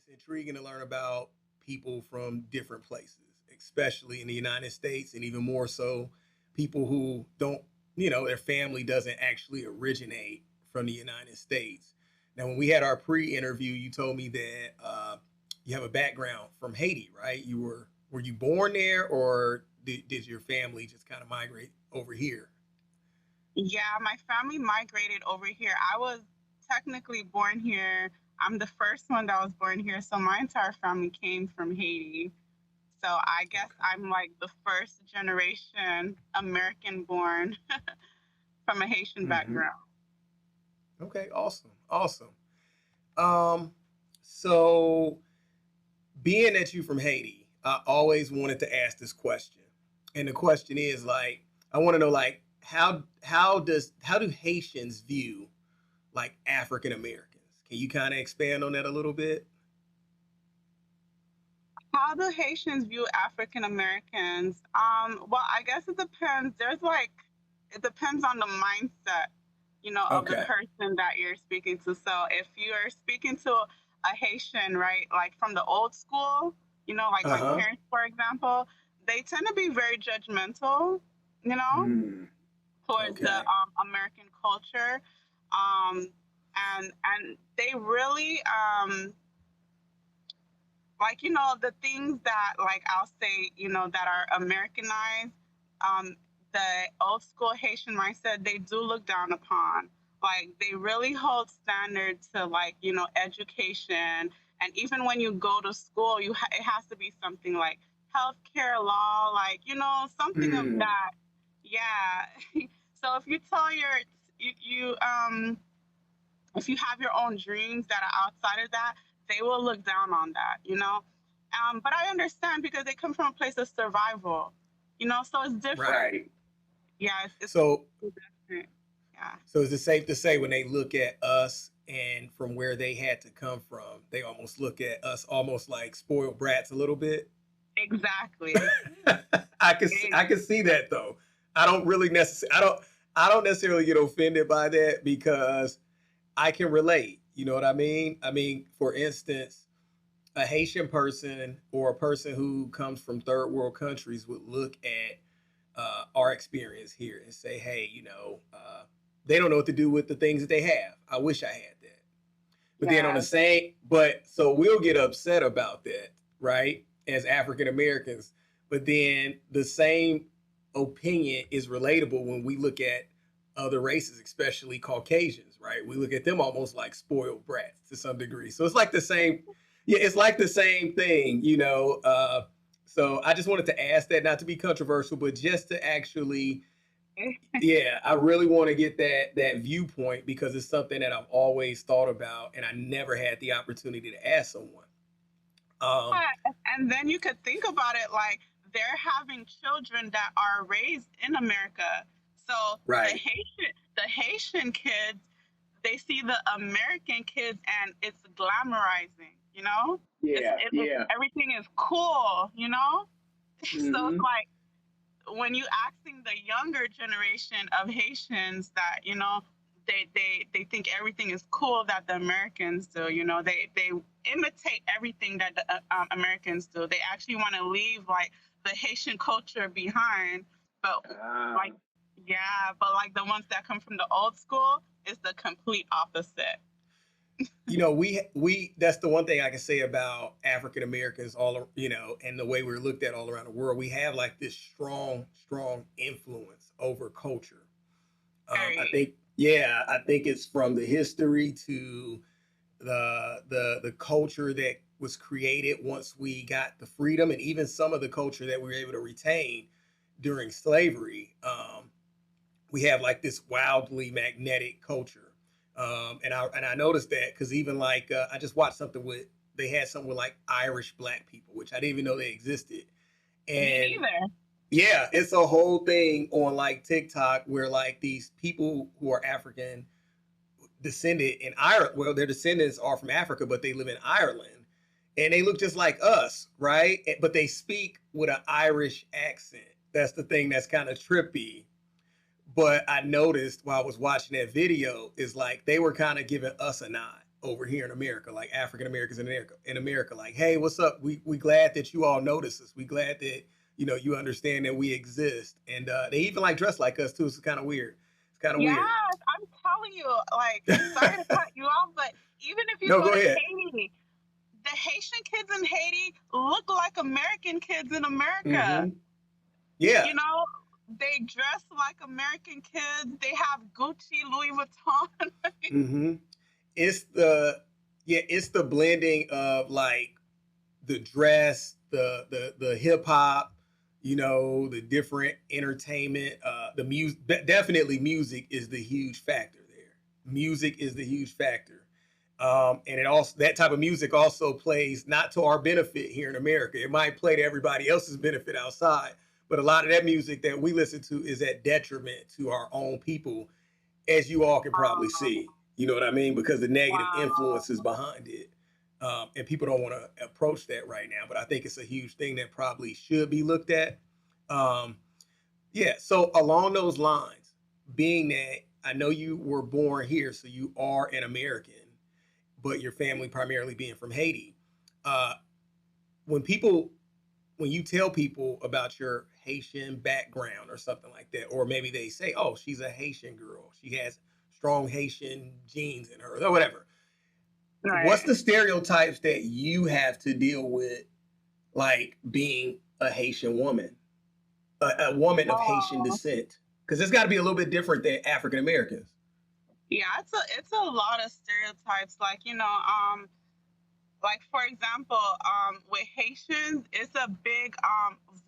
It's intriguing to learn about people from different places, especially in the United States, and even more so, people who don't, their family doesn't actually originate from the United States. Now, when we had our pre-interview, you told me that you have a background from Haiti, right? Were you born there, or did your family just kind of migrate over here? Yeah, my family migrated over here. I was technically born here. I'm the first one that was born here, so my entire family came from Haiti. So I guess Okay. I'm like the first generation American born from a Haitian Hmm. background. Okay. Awesome. Awesome. Um. So, being that you from Haiti, I always wanted to ask this question, and the question is like, I want to know like how do Haitians view like African Americans? Can you kind of expand on that a little bit? How do Haitians view African Americans? Well, I guess it depends. It depends on the mindset, of the Okay. person that you're speaking to. So if you are speaking to a Haitian, right, like from the old school, like Uh my huh. parents, for example, they tend to be very judgmental, you know, Mm, towards the okay. American culture, um, and they really like the things that like I'll say that are Americanized, um the old school Haitian mindset they do look down upon. Like they really hold standards to like education, and even when you go to school it has to be something like healthcare law, like something of Mm, that. Yeah. So if you tell you if you have your own dreams that are outside of that, they will look down on that, But I understand because they come from a place of survival, so it's different. right. Yeah, So it's different. Yeah, so is it safe to say when they look at us and from where they had to come from, they almost look at us almost like spoiled brats a little bit? exactly. I can see that though. I don't really necessarily I don't necessarily get offended by that because I can relate. You know what I mean? I mean, for instance, a Haitian person or a person who comes from third world countries would look at our experience here and say, hey, they don't know what to do with the things that they have. I wish I had that. But then on the Yeah, same, but so we'll get upset about that, right? As African Americans. But then the same opinion is relatable when we look at other races, especially Caucasians, right? We look at them almost like spoiled brats to some degree. So it's like the same, yeah, it's like the same thing. So I just wanted to ask that, not to be controversial, but just to actually, yeah, I really want to get that viewpoint because it's something that I've always thought about, and I never had the opportunity to ask someone. Um, and then you could think about it like they're having children that are raised in America. So right. The Haitian kids, they see the American kids and it's glamorizing, Yeah. Yeah. everything is cool, So it's Mm-hmm. like when you asking the younger generation of Haitians that they think everything is cool that the Americans do. They imitate everything that the Americans do. They actually want to leave like the Haitian culture behind, but like yeah, but like the ones that come from the old school is the complete opposite. We that's the one thing I can say about African Americans and the way we're looked at all around the world. We have like this strong influence over culture. I Very. think, yeah, I think it's from the history to the culture that was created once we got the freedom, and even some of the culture that we were able to retain during slavery. We have like this wildly magnetic culture, and I noticed that because even like I just watched something with they had something with like Irish black people, which I didn't even know they existed, Me and neither. yeah, it's a whole thing on like TikTok where like these people who are African descended in Ireland. Well, their descendants are from Africa, but they live in Ireland, and they look just like us, right? But they speak with an Irish accent. That's the thing that's kind of trippy. But I noticed while I was watching that video is like they were kind of giving us a nod, over here in America, like African Americans in America. Like, hey, what's up? We glad that you all notice us. We glad that you understand that we exist, and they even like dress like us too. It's kind of weird. It's kind of Yes, weird. I'm telling you, like, sorry to cut you off, but even if you No, go go to ahead. Haiti, the Haitian kids in Haiti look like American kids in America. Hmm. Yeah. You know, they dress like American kids. They have Gucci, Louis Vuitton. Hmm. It's the it's the blending of like the dress, the hip hop, the different entertainment, the music. Definitely, music is the huge factor there. Music is the huge factor, and it also that type of music also plays not to our benefit here in America. It might play to everybody else's benefit outside, but a lot of that music that we listen to is at detriment to our own people, as you all can probably Um, see. You know what I mean? Because the negative wow. influences behind it. And people don't want to approach that right now, but I think it's a huge thing that probably should be looked at. Um, yeah. So along those lines, being that I know you were born here, so you are an American, but your family primarily being from Haiti. Uh, when people, when you tell people about your Haitian background or something like that, or maybe they say, "Oh, she's a Haitian girl. She has strong Haitian genes in her," or whatever. What's Right. the stereotypes that you have to deal with, like being a Haitian woman, a woman of Haitian Oh, descent? Because it's got to be a little bit different than African Americans. yeah. It's a lot of stereotypes. Like for example, with Haitians, it's a big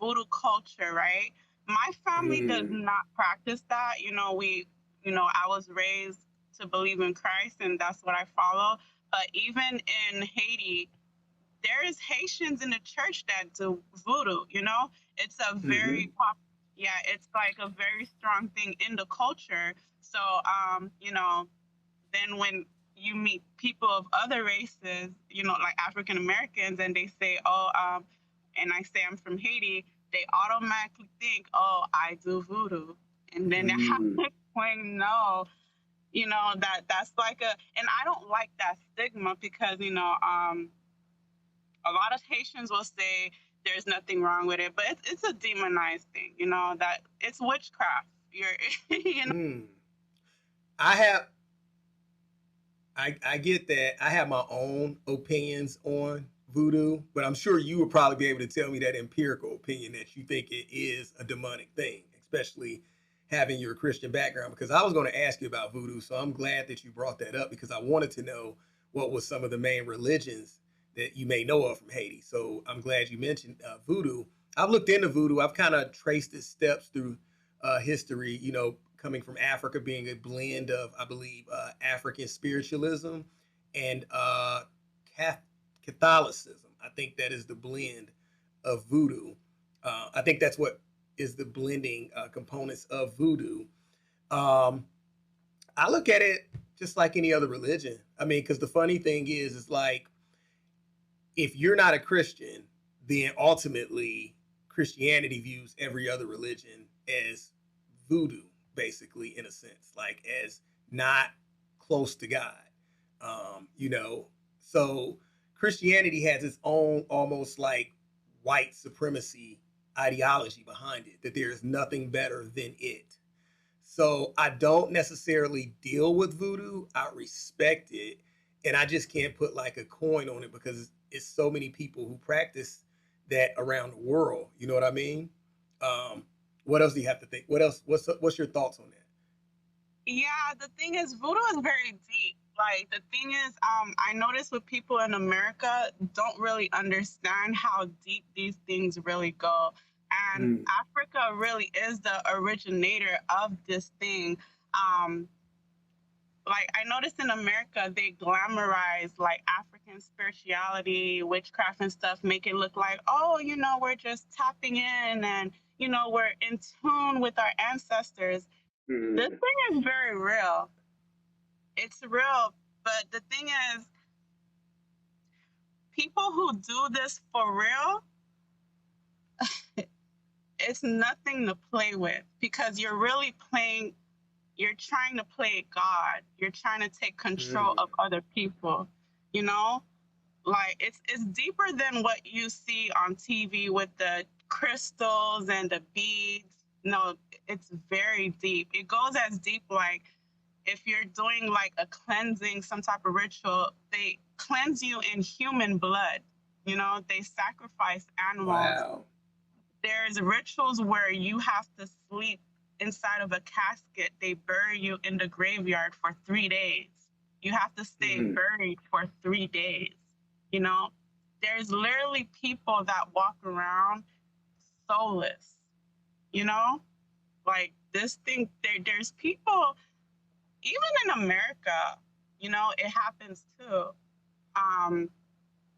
voodoo culture, right? My family does Mm, not practice that. I was raised to believe in Christ, and that's what I follow. But even in Haiti, there is Haitians in the church that do voodoo. It's a very mm-hmm, pop. Yeah, it's like a very strong thing in the culture. So, then when you meet people of other races, like African Americans, and they say, "Oh," and I say I'm from Haiti, they automatically think, "Oh, I do voodoo," and then I have mm, to explain, no, that's like and I don't like that stigma because a lot of Haitians will say there's nothing wrong with it, but it's a demonized thing, that it's witchcraft. You're, mm. I have, I get that. I have my own opinions on voodoo, but I'm sure you would probably be able to tell me that empirical opinion that you think it is a demonic thing, especially having your Christian background. Because I was going to ask you about voodoo, so I'm glad that you brought that up because I wanted to know what was some of the main religions that you may know of from Haiti. So I'm glad you mentioned voodoo. I've looked into voodoo. I've kind of traced its steps through history. Coming from Africa, being a blend of, I believe, African spiritualism and Catholicism. I think that is the blend of voodoo. I think that's what is the blending components of voodoo. Um, I look at it just like any other religion. I mean, because the funny thing is like if you're not a Christian, then ultimately Christianity views every other religion as voodoo, basically, in a sense, like as not close to God. So Christianity has its own almost like white supremacy ideology behind it, that there is nothing better than it. So I don't necessarily deal with voodoo. I respect it. And I just can't put like a coin on it because it's so many people who practice that around the world. You know what I mean? Um, what else do you have to think? What else? What's your thoughts on that? Yeah, the thing is, voodoo is very deep. Like the thing is, I notice with people in America don't really understand how deep these things really go. And Mm, Africa really is the originator of this thing. Um, like I noticed in America, they glamorize like African spirituality, witchcraft and stuff, make it look like, oh, we're just tapping in and we're in tune with our ancestors. This mm, thing is very real. It's real. But the thing is, people who do this for real, it's nothing to play with because you're trying to play God. You're trying to take control mm. of other people. you know? Like it's deeper than what you see on TV with the crystals and the beads. No, it's very deep. It goes as deep like if you're doing like a cleansing, some type of ritual, they cleanse you in human blood. You know, they sacrifice animals. Wow. There's rituals where you have to sleep inside of a casket. They bury you in the graveyard for 3 days. You have to stay Mm. buried for 3 days. You know, there's literally people that walk around soulless, you know? Like this thing, there's people, even in America, you know, it happens too. Um,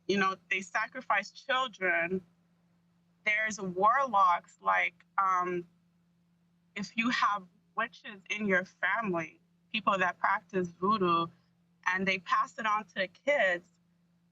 you know, they sacrifice children. There's warlocks, like if you have witches in your family, people that practice voodoo, and they pass it on to the kids,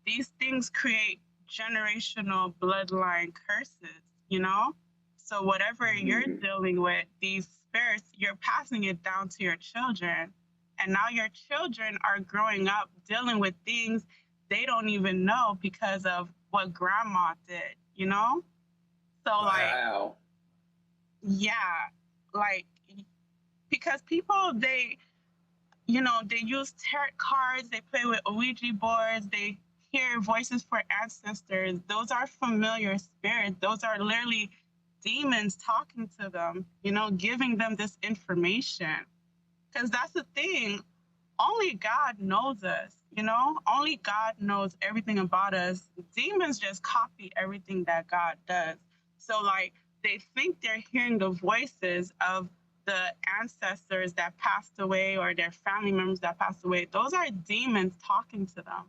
these things create generational bloodline curses, you know? So whatever you're Mm. dealing with, these spirits, you're passing it down to your children. And now your children are growing up dealing with things they don't even know because of what grandma did, you know? So like, Wow. yeah, like because people you know, they use tarot cards, they play with Ouija boards, they hear voices for ancestors. Those are familiar spirits. Those are literally demons talking to them, you know, giving them this information. Because that's the thing. Only God knows us, you know? Only God knows everything about us. Demons just copy everything that God does. So, like, they think they're hearing the voices of the ancestors that passed away or their family members that passed away. Those are demons talking to them,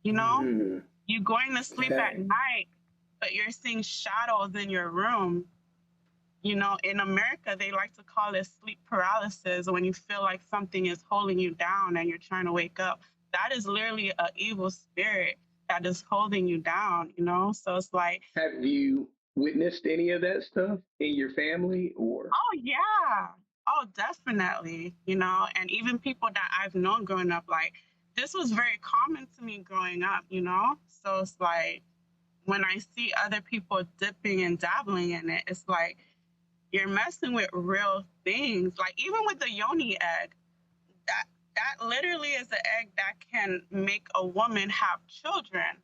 you know? Mm. You're going to sleep at Okay. night, but you're seeing shadows in your room. You know, in America, they like to call it sleep paralysis when you feel like something is holding you down and you're trying to wake up. That is literally an evil spirit that is holding you down, you know? So it's like, Have you witnessed any of that stuff in your family or? oh, yeah. Oh, definitely, you know? And even people that I've known growing up, like, this was very common to me growing up, you know? So it's like, when I see other people dipping and dabbling in it, it's like, you're messing with real things. Like even with the yoni egg, that that literally is the egg that can make a woman have children.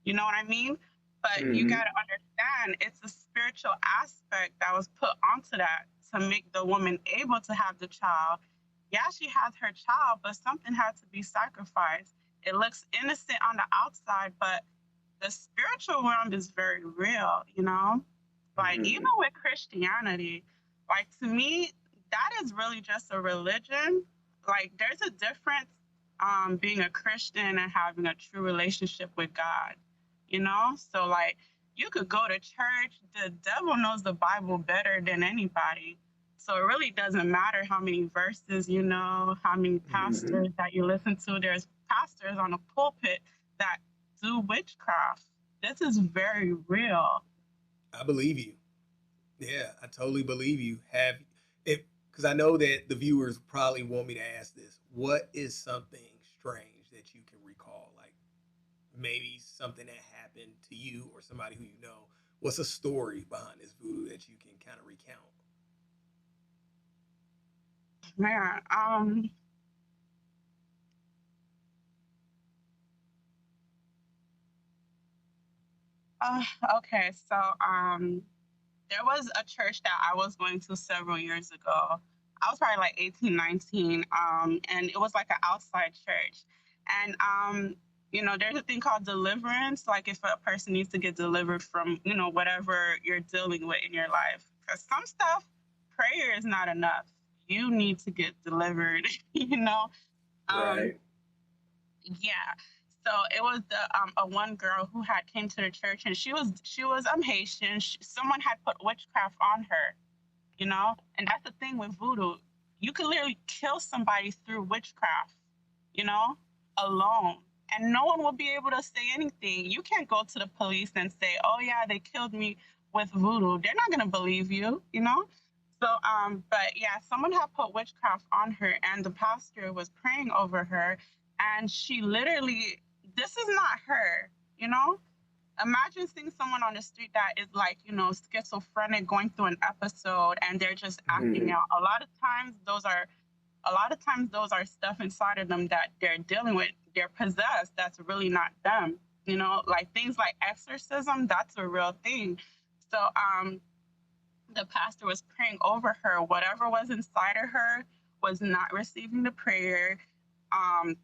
You know what I mean? But you got Mm-hmm. to understand it's a spiritual aspect that was put onto that to make the woman able to have the child. Yeah, she has her child, but something had to be sacrificed. It looks innocent on the outside, but the spiritual realm is very real, you know? Like, even Mm-hmm. with Christianity, like, to me, that is really just a religion. Like, there's a difference being a Christian and having a true relationship with God, you know? So, like, you could go to church, the devil knows the Bible better than anybody. So it really doesn't matter how many verses you know, how many Mm-hmm. pastors that you listen to. There's pastors on the pulpit that do witchcraft. This is very real. I believe you. Yeah, I totally believe you. Have if because I know that the viewers probably want me to ask this. What is something strange that you can recall? Like maybe something that happened to you or somebody who you know. What's a story behind this voodoo that you can kind of recount? Man, uh, okay, so there was a church that I was going to several years ago. I was probably like 18, 19, and it was like an outside church. And you know, there's a thing called deliverance, like if a person needs to get delivered from, you know, whatever you're dealing with in your life. Because some stuff, prayer is not enough. You need to get delivered, you know. Um, Right. yeah. So it was the a one girl who had came to the church and she was Haitian. Someone had put witchcraft on her, you know, and that's the thing with voodoo. You can literally kill somebody through witchcraft, you know, alone, and no one will be able to say anything. You can't go to the police and say, "Oh yeah, they killed me with voodoo." They're not gonna believe you, you know. So but yeah, someone had put witchcraft on her, and the pastor was praying over her, and she literally this is not her, you know? Imagine seeing someone on the street that is like, schizophrenic going through an episode and they're just acting Mhm. out. A lot of times those are stuff inside of them that they're dealing with. They're possessed. That's really not them. Like things like exorcism, that's a real thing. So the pastor was praying over her. Whatever was inside of her was not receiving the prayer. Um,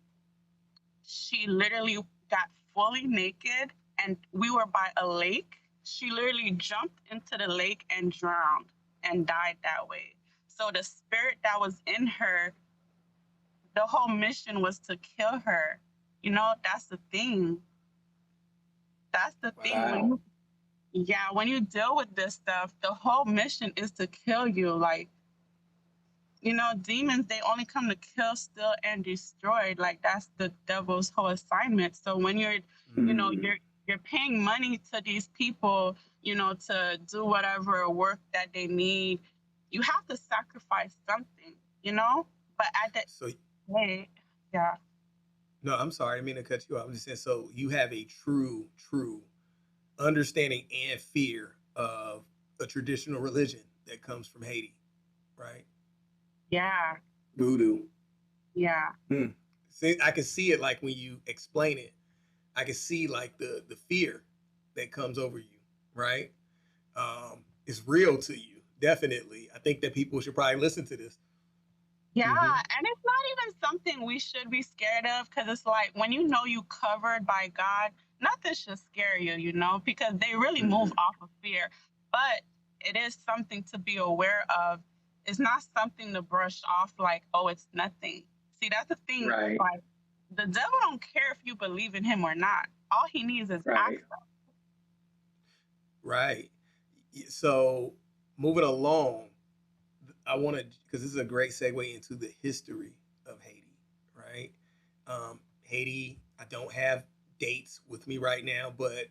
she literally got fully naked, and we were by a lake. She literally jumped into the lake and drowned and died that way. So the spirit that was in her, the whole mission was to kill her. That's the thing. That's the thing. When Wow. you, yeah, when you deal with this stuff, the whole mission is to kill you. Like, demons, they only come to kill, steal, and destroy. Like that's the devil's whole assignment. So when you know, Mm. you're paying money to these people, to do whatever work that they need, you have to sacrifice something. But at the So day, yeah, no, I'm sorry, I didn't mean to cut you off. I'm just saying, so you have a true understanding and fear of a traditional religion that comes from Haiti, right? yeah, Voodoo. yeah, Hmm. See, I can see it like when you explain it. I can see like the fear that comes over you, right? It's real to you, definitely. I think that people should probably listen to this. yeah. Mm-hmm. And it's not even something we should be scared of, because it's like when you know you covered by God, nothing should scare you, because they really move Mm-hmm. off of fear. But it is something to be aware of. It's not something to brush off like, oh, it's nothing. See, that's the thing. Right. Like, the devil don't care if you believe in him or not. All he needs is Right. access. Right. So moving along, I want to, because this is a great segue into the history of Haiti, right? Haiti, I don't have dates with me right now, but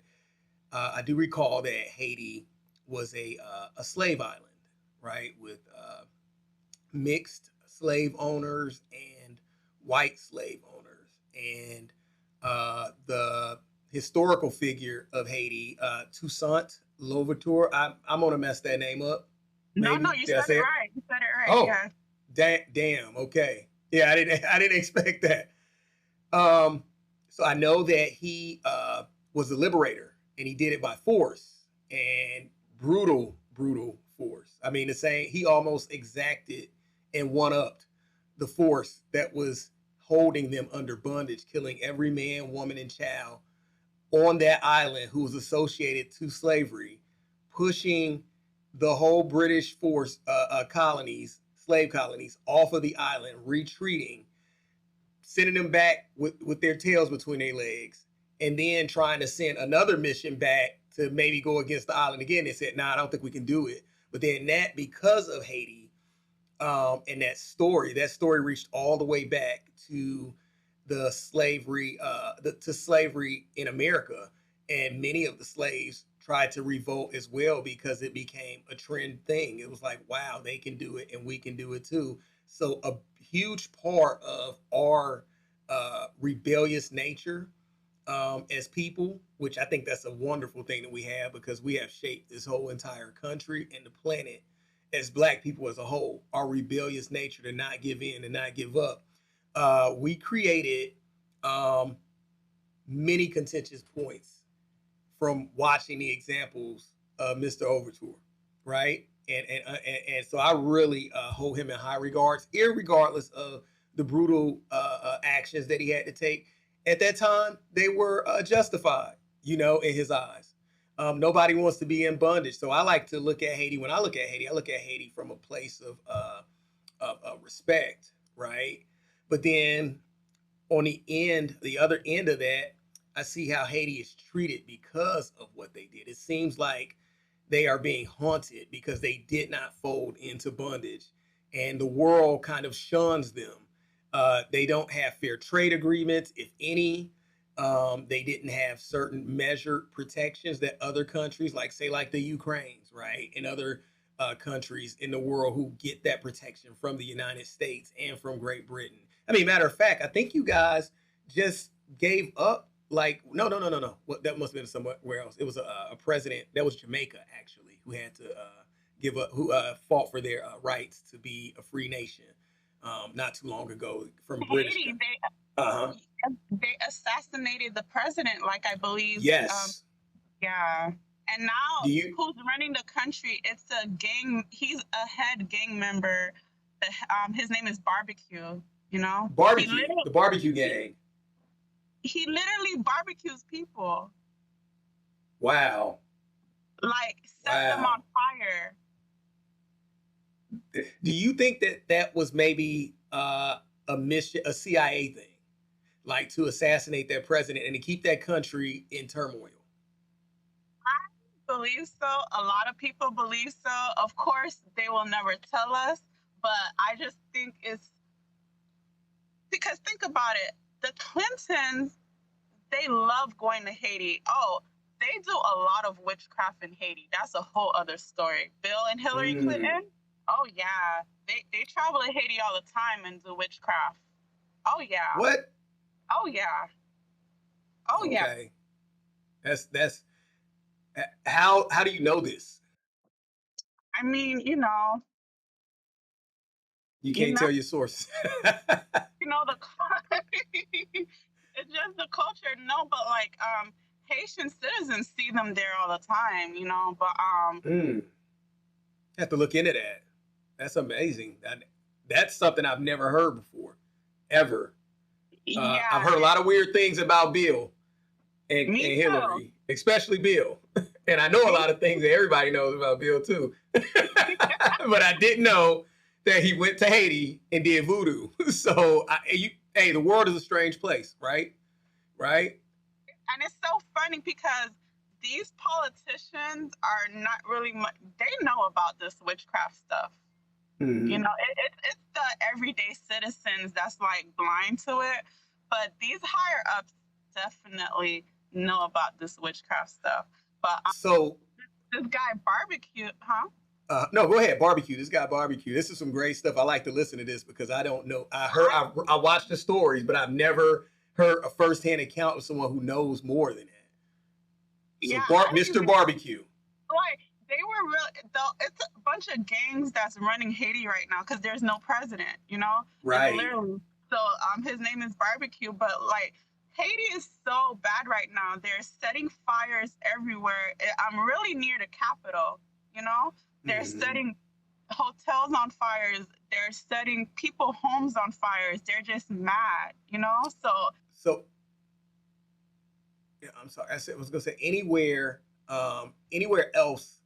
I do recall that Haiti was a slave island, right, with mixed slave owners and white slave owners, and the historical figure of Haiti, Toussaint Louverture. I'm gonna mess that name up. No, no, Maybe you did I said say it it? right. You said it right. Oh, Yeah. damn. Okay, yeah, I didn't expect that. Um, so I know that he was a liberator, and he did it by force and brutal force. I mean, the same. He almost exacted and one upped the force that was holding them under bondage, killing every man, woman, and child on that island who was associated to slavery, pushing the whole British force colonies, slave colonies, off of the island, retreating, sending them back with their tails between their legs, and then trying to send another mission back to maybe go against the island again. They said, "Nah, I don't think we can do it." But then that, because of Haiti, and that story reached all the way back to to slavery in America, and many of the slaves tried to revolt as well because it became a trend thing. It was like, wow, they can do it, and we can do it too. So a huge part of our rebellious nature as people, which I think that's a wonderful thing that we have because we have shaped this whole entire country and the planet as Black people as a whole. Our rebellious nature to not give in and not give up. We created um, many contentious points from watching the examples of Mr. Overture, right? And so I really hold him in high regards, irregardless of the brutal actions that he had to take. At that time, they were justified, in his eyes. Nobody wants to be in bondage. So I like to look at Haiti. When I look at Haiti, I look at Haiti from a place of respect, right? But then on the other end of that, I see how Haiti is treated because of what they did. It seems like they are being haunted because they did not fold into bondage, and the world kind of shuns them. They don't have fair trade agreements, if any. They didn't have certain measured protections that other countries, like say, like the Ukraines, right, and other countries in the world who get that protection from the United States and from Great Britain. I mean, matter of fact, I think you guys just gave up like no. What that must have been somewhere else. It was a president that was Jamaica actually who had to give up who fought for their rights to be a free nation not too long ago from British. Haiti, Uh huh. they assassinated the president, like I believe. Yes. Yeah. And Do now you who's running the country? It's a gang. He's a head gang member. His name is Barbecue. You know, barbecue the barbecue gang? he literally barbecues people, Wow. like set them Wow. on fire. Do you think that that was maybe a mission, a CIA thing, like to assassinate that president and to keep that country in turmoil? I believe so. A lot of people believe so. Of course, they will never tell us, but I just think it's because think about it. The Clintons, they love going to Haiti. Oh, they do a lot of witchcraft in Haiti. That's a whole other story. Bill and Hillary Mm. Clinton. Oh yeah, they travel to Haiti all the time and do witchcraft. Oh yeah. What? Oh yeah. Oh yeah. Okay. That's how do you know this? I mean, You you can't know, tell your sources. the it's just the culture. No, but like Haitian citizens see them there all the time. But Mm. Have to look into that. That's amazing. That's something I've never heard before, ever. I've yeah, heard a lot of weird things about Bill me and too. Hillary, especially Bill. And I know a Me lot of things that everybody knows about Bill too. But I didn't know that he went to Haiti and did voodoo. So, hey, the world is a strange place, right? Right? And it's so funny because these politicians are not really much, they know about this witchcraft stuff. Mm-hmm. It's the everyday citizens that's like blind to it, but these higher ups definitely know about this witchcraft stuff. But So, this guy barbecue, huh? no, go ahead. Barbecue. This guy barbecue. This is some great stuff. I like to listen to this because I don't know. I watched the stories, but I've never heard a firsthand account of someone who knows more than that. So, Yeah, I didn't Mr. even Barbecue. like they were real though. It's a bunch of gangs that's running Haiti right now because there's no president. It's Right. literally so. His name is Barbecue, but like Haiti is so bad right now. They're setting fires everywhere. I'm really near the capital. You know, they're Mm-hmm. setting hotels on fires. They're setting people homes on fires. They're just mad. So So, yeah, I'm sorry. I was gonna say anywhere else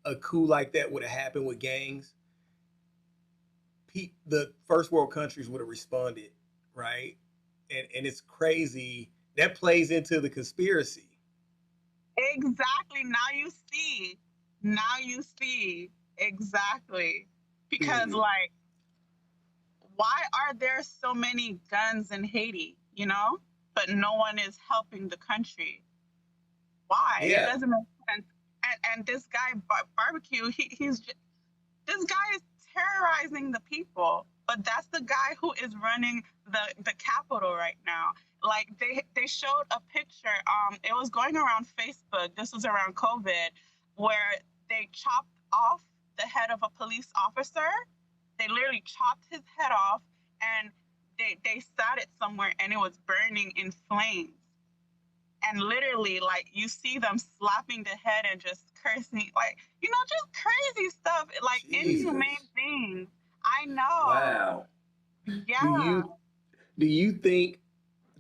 a coup like that would have happened with gangs, the first world countries would have responded, right? And it's crazy that plays into the conspiracy. exactly. Now you see exactly because Mm. like why are there so many guns in Haiti, but no one is helping the country? Why? It Yeah. doesn't make sense. And this guy barbecue, this guy is terrorizing the people, but that's the guy who is running the capital right now. Like they showed a picture. It was going around Facebook. This was around COVID, where they chopped off the head of a police officer. They literally chopped his head off, and they sat it somewhere, and it was burning in flames. And literally, like you see them slapping the head and just cursing, like just crazy stuff, like inhumane Jesus. things. I know. Wow. Do Yeah. you do you think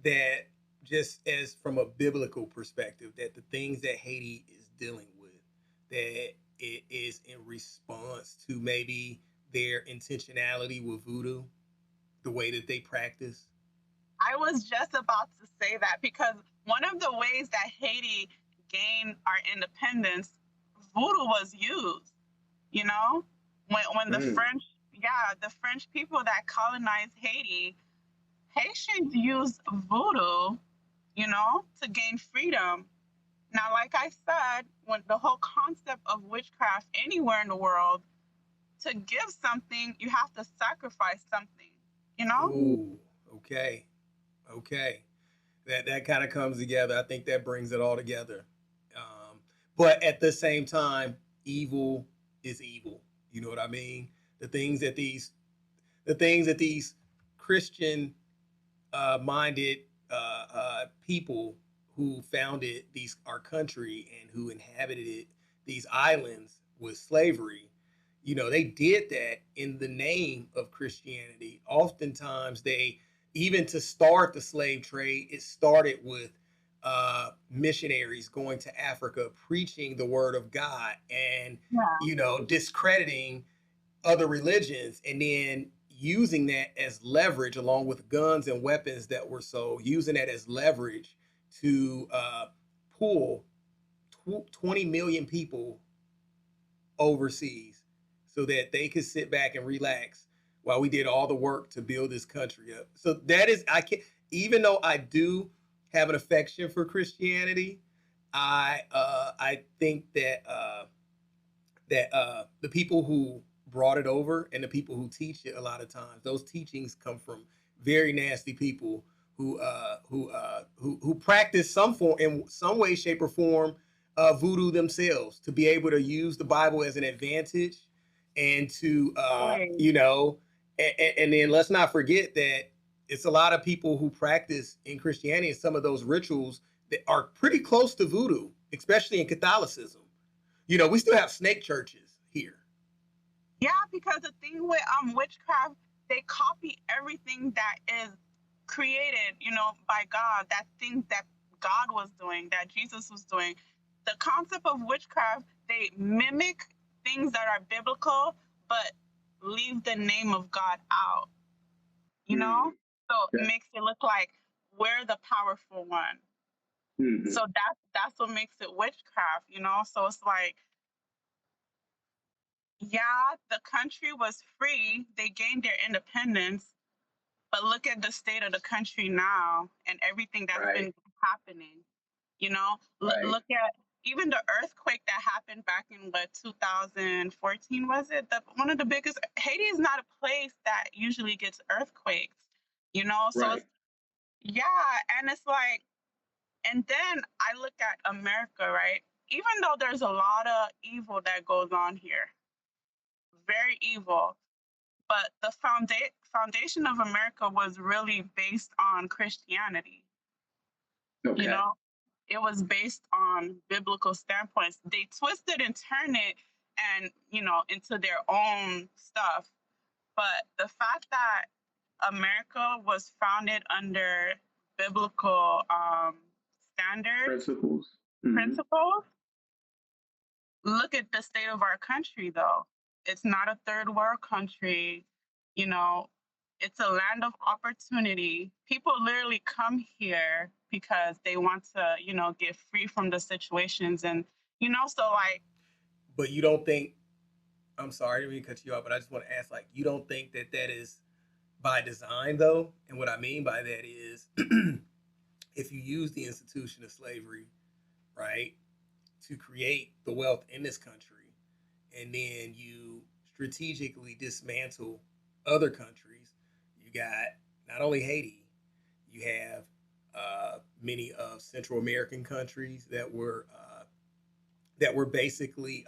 that just as from a biblical perspective that the things that Haiti is dealing with that it is in response to maybe their intentionality with voodoo, the way that they practice? I was just about to say that because one of the ways that Haiti gained our independence, voodoo was used, you know? When the Mm. French, yeah, the French people that colonized Haiti, Haitians used voodoo, to gain freedom. Now, like I said, when the whole concept of witchcraft anywhere in the world, to give something, you have to sacrifice something, you know? Ooh, okay. Okay. That kind of comes together. I think that brings it all together. But at the same time, evil is evil. You know what I mean? The things that these the things that these Christian minded people who founded these our country and who inhabited it, these islands with slavery, they did that in the name of Christianity. Oftentimes, they even to start the slave trade, it started with missionaries going to Africa, preaching the word of God, and Yeah. discrediting other religions, and then using that as leverage along with guns and weapons that were sold, using that as leverage to pull 20 million people overseas so that they could sit back and relax while we did all the work to build this country up. So that is, I can, even though I do have an affection for Christianity, I think that the people who brought it over and the people who teach it, a lot of times those teachings come from very nasty people who practice some form, in some way, shape, or form, voodoo themselves, to be able to use the Bible as an advantage, and to Right. and then let's not forget that it's a lot of people who practice in Christianity and some of those rituals that are pretty close to voodoo, especially in Catholicism. We still have snake churches here. Yeah, because the thing with witchcraft, they copy everything that is created, by God, that thing that God was doing, that Jesus was doing. The concept of witchcraft, they mimic things that are biblical, but leave the name of God out, you know? So it makes it look like we're the powerful one. So that's what makes it witchcraft. So it's like, yeah, the country was free. They gained their independence, but look at the state of the country now and everything that's Right. been happening. Right. Look at even the earthquake that happened back in what 2014 was it? One of the biggest. Haiti is not a place that usually gets earthquakes. So Right. it's, yeah, and it's like, and then I look at America, right? Even though there's a lot of evil that goes on here, very evil, but the foundation of America was really based on Christianity. You Okay. know, it was based on biblical standpoints. They twisted and turned it and into their own stuff. But the fact that America was founded under biblical standards, Principles. principles, look at the state of our country though. It's not a third world country. you know it's a land of opportunity. People literally come here because they want to get free from the situations, and so like, But you don't think, I'm sorry, I didn't mean to cut you off, but I just want to ask, like, you don't think that that is by design, though? And what I mean by that is, if you use the institution of slavery, right, to create the wealth in this country, and then you strategically dismantle other countries, you got not only Haiti, you have many of Central American countries that were basically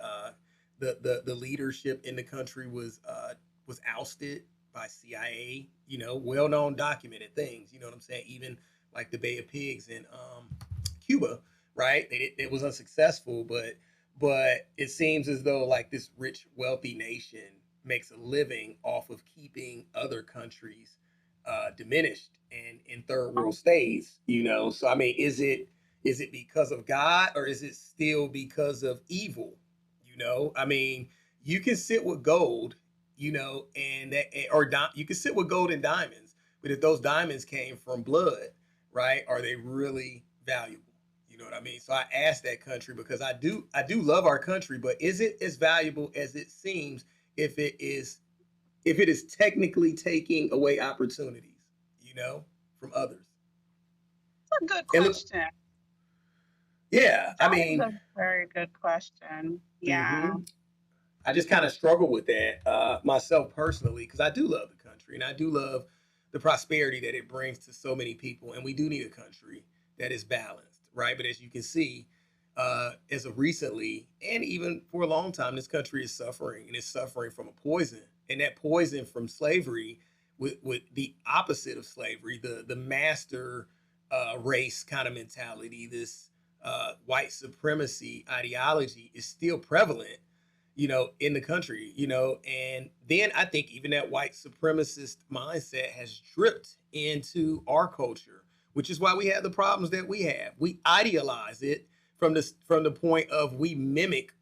the leadership in the country was ousted by CIA. Well known, documented things. You know what I'm saying? Even like the Bay of Pigs in Cuba, right? It was unsuccessful, but it seems as though like this rich, wealthy nation makes a living off of keeping other countries diminished and in third world states. So I mean, is it because of God, or is it still because of evil? I mean, you can sit with gold, and that, you can sit with gold and diamonds, but if those diamonds came from blood, right, are they really valuable? You know what I mean? So I asked that country because I do love our country, but is it as valuable as it seems if it is technically taking away opportunities, from others? it's a good And look, question. yeah, I That is mean, a very good question. Yeah. hmm I just kind of struggle with that myself personally, because I do love the country and I do love the prosperity that it brings to so many people. And we do need a country that is balanced, right? But as you can see, as of recently, and even for a long time, this country is suffering, and it's suffering from a poison. And that poison from slavery, with the opposite of slavery, the master race kind of mentality, this white supremacy ideology is still prevalent, in the country, and then I think even that white supremacist mindset has dripped into our culture, which is why we have the problems that we have. We idealize it from the point of we mimic.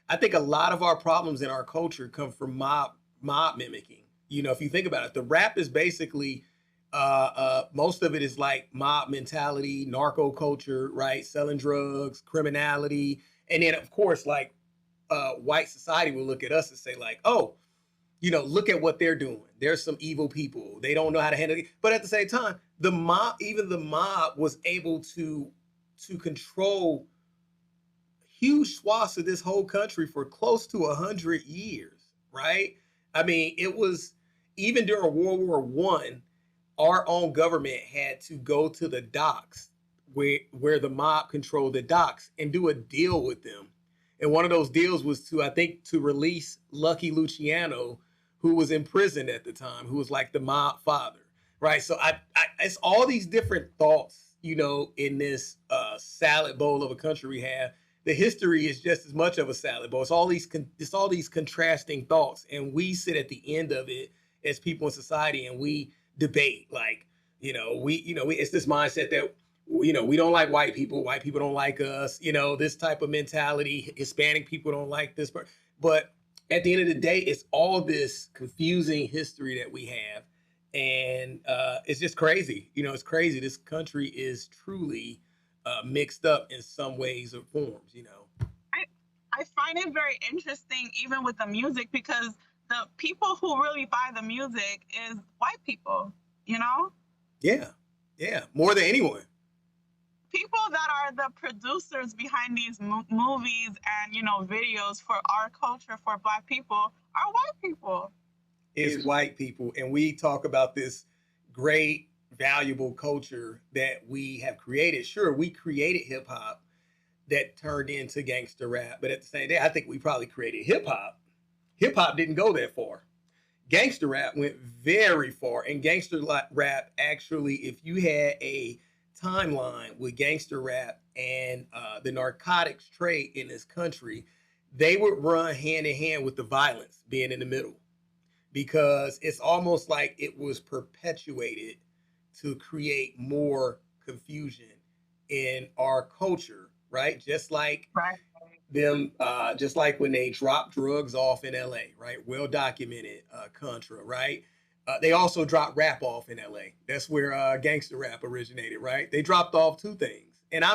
I think a lot of our problems in our culture come from mob mimicking. If you think about it, the rap is basically most of it is like mob mentality, narco culture, right? Selling drugs, criminality, and then of course, like white society will look at us and say, like, oh, look at what they're doing. There's some evil people. They don't know how to handle it. But at the same time, even the mob was able to control huge swaths of this whole country for close to 100 years, right? I mean, it was even during World War I, our own government had to go to the docks where the mob controlled the docks and do a deal with them. And one of those deals was I think, to release Lucky Luciano, who was in prison at the time, who was like the mob father, right? So it's all these different thoughts, in this salad bowl of a country we have. The history is just as much of a salad bowl. It's all these contrasting thoughts, and we sit at the end of it as people in society, and we debate, like, it's this mindset that we don't like white people don't like us, this type of mentality. Hispanic people don't like this, but at the end of the day, it's all this confusing history that we have, and it's just crazy. It's crazy. This country is truly mixed up in some ways or forms. I, I find it very interesting, even with the music, because the people who really buy the music is white people, you know? Yeah, yeah, more than anyone. People that are the producers behind these movies and, videos for our culture, for Black people, are white people. Is white people, and we talk about this great, valuable culture that we have created. Sure, we created hip hop that turned into gangster rap, but at the same day, I think we probably created hip hop. Hip hop didn't go that far. Gangster rap went very far, and gangster rap actually, if you had a timeline with gangster rap and the narcotics trade in this country, they would run hand in hand with the violence being in the middle, because it's almost like it was perpetuated to create more confusion in our culture, right? Right. Just like when they drop drugs off in LA, right? Well documented, Contra, right? They also dropped rap off in LA. That's where gangster rap originated, right? They dropped off two things. And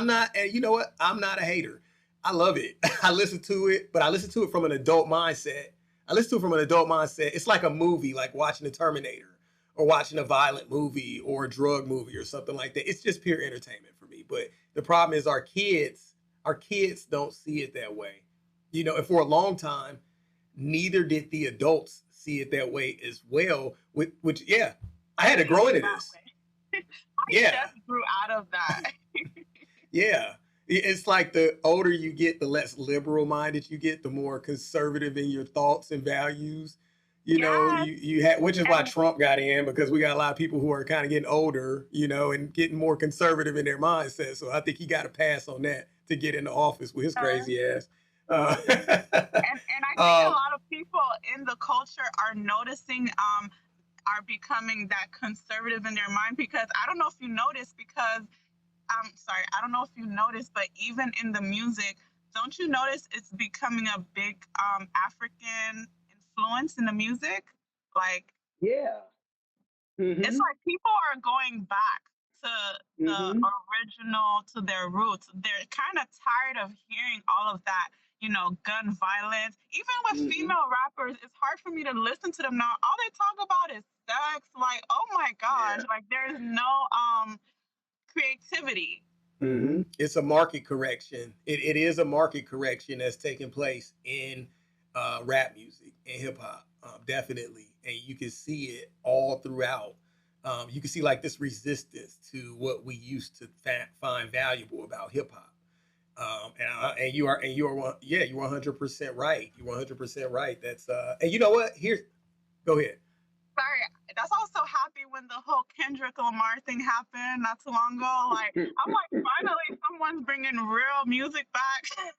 you know what? I'm not a hater. I love it. I listen to it, but I listen to it from an adult mindset. It's like a movie, like watching the Terminator or watching a violent movie or a drug movie or something like that. It's just pure entertainment for me. But the problem is our kids don't see it that way. And for a long time, neither did the adults see it that way as well. Which, yeah, I had to grow into this. I Yeah, just grew out of that. yeah. It's like the older you get, the less liberal minded you get, the more conservative in your thoughts and values. Yes. You had, which is why And Trump got in, because we got a lot of people who are kind of getting older, and getting more conservative in their mindset. So I think he got a pass on that to get into office with his uh, crazy ass. Uh, and I think a um, lot of people in the culture are noticing, are becoming that conservative in their mind, because I don't know if you noticed, because sorry, I don't know if you noticed, but even in the music, don't you notice it's becoming a big African influence in the music? Like, yeah. it's Hmm. like people are going back to the Hmm. original, to their roots. They're kind of tired of hearing all of that, gun violence. Even with Hmm. female rappers, it's hard for me to listen to them now. All they talk about is sex. Like, oh my gosh, Yeah. like there's no creativity. It's a market correction. It is a market correction that's taking place in rap music and hip hop, definitely, and you can see it all throughout. You can see like this resistance to what we used to find valuable about hip hop. And you are one, yeah, you're 100% right. You're 100% right. That's and you know what? Here, go ahead. Sorry, that's also happy when the whole Kendrick Lamar thing happened not too long ago. Like, I'm like, finally, someone's bringing real music back.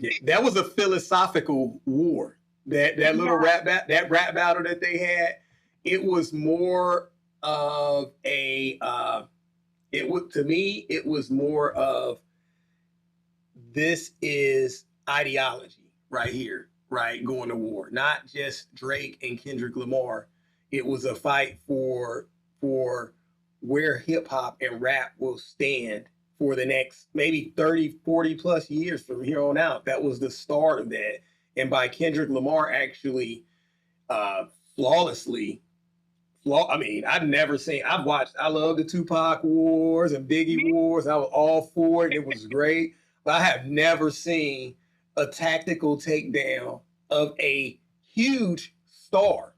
Yeah, that was a philosophical war. That little Yeah. that rap battle that they had, it was more of a it would to me it was more of this is ideology right here, right? Going to war, not just Drake and Kendrick Lamar. It was a fight for where hip hop and rap will stand for the next maybe 30, 40 plus years from here on out. That was the start of that. And by Kendrick Lamar actually uh, flawlessly, I mean, I've watched, I love the Tupac Wars and Biggie Me? Wars. I was all for it. It was great. But I have never seen a tactical takedown of a huge star.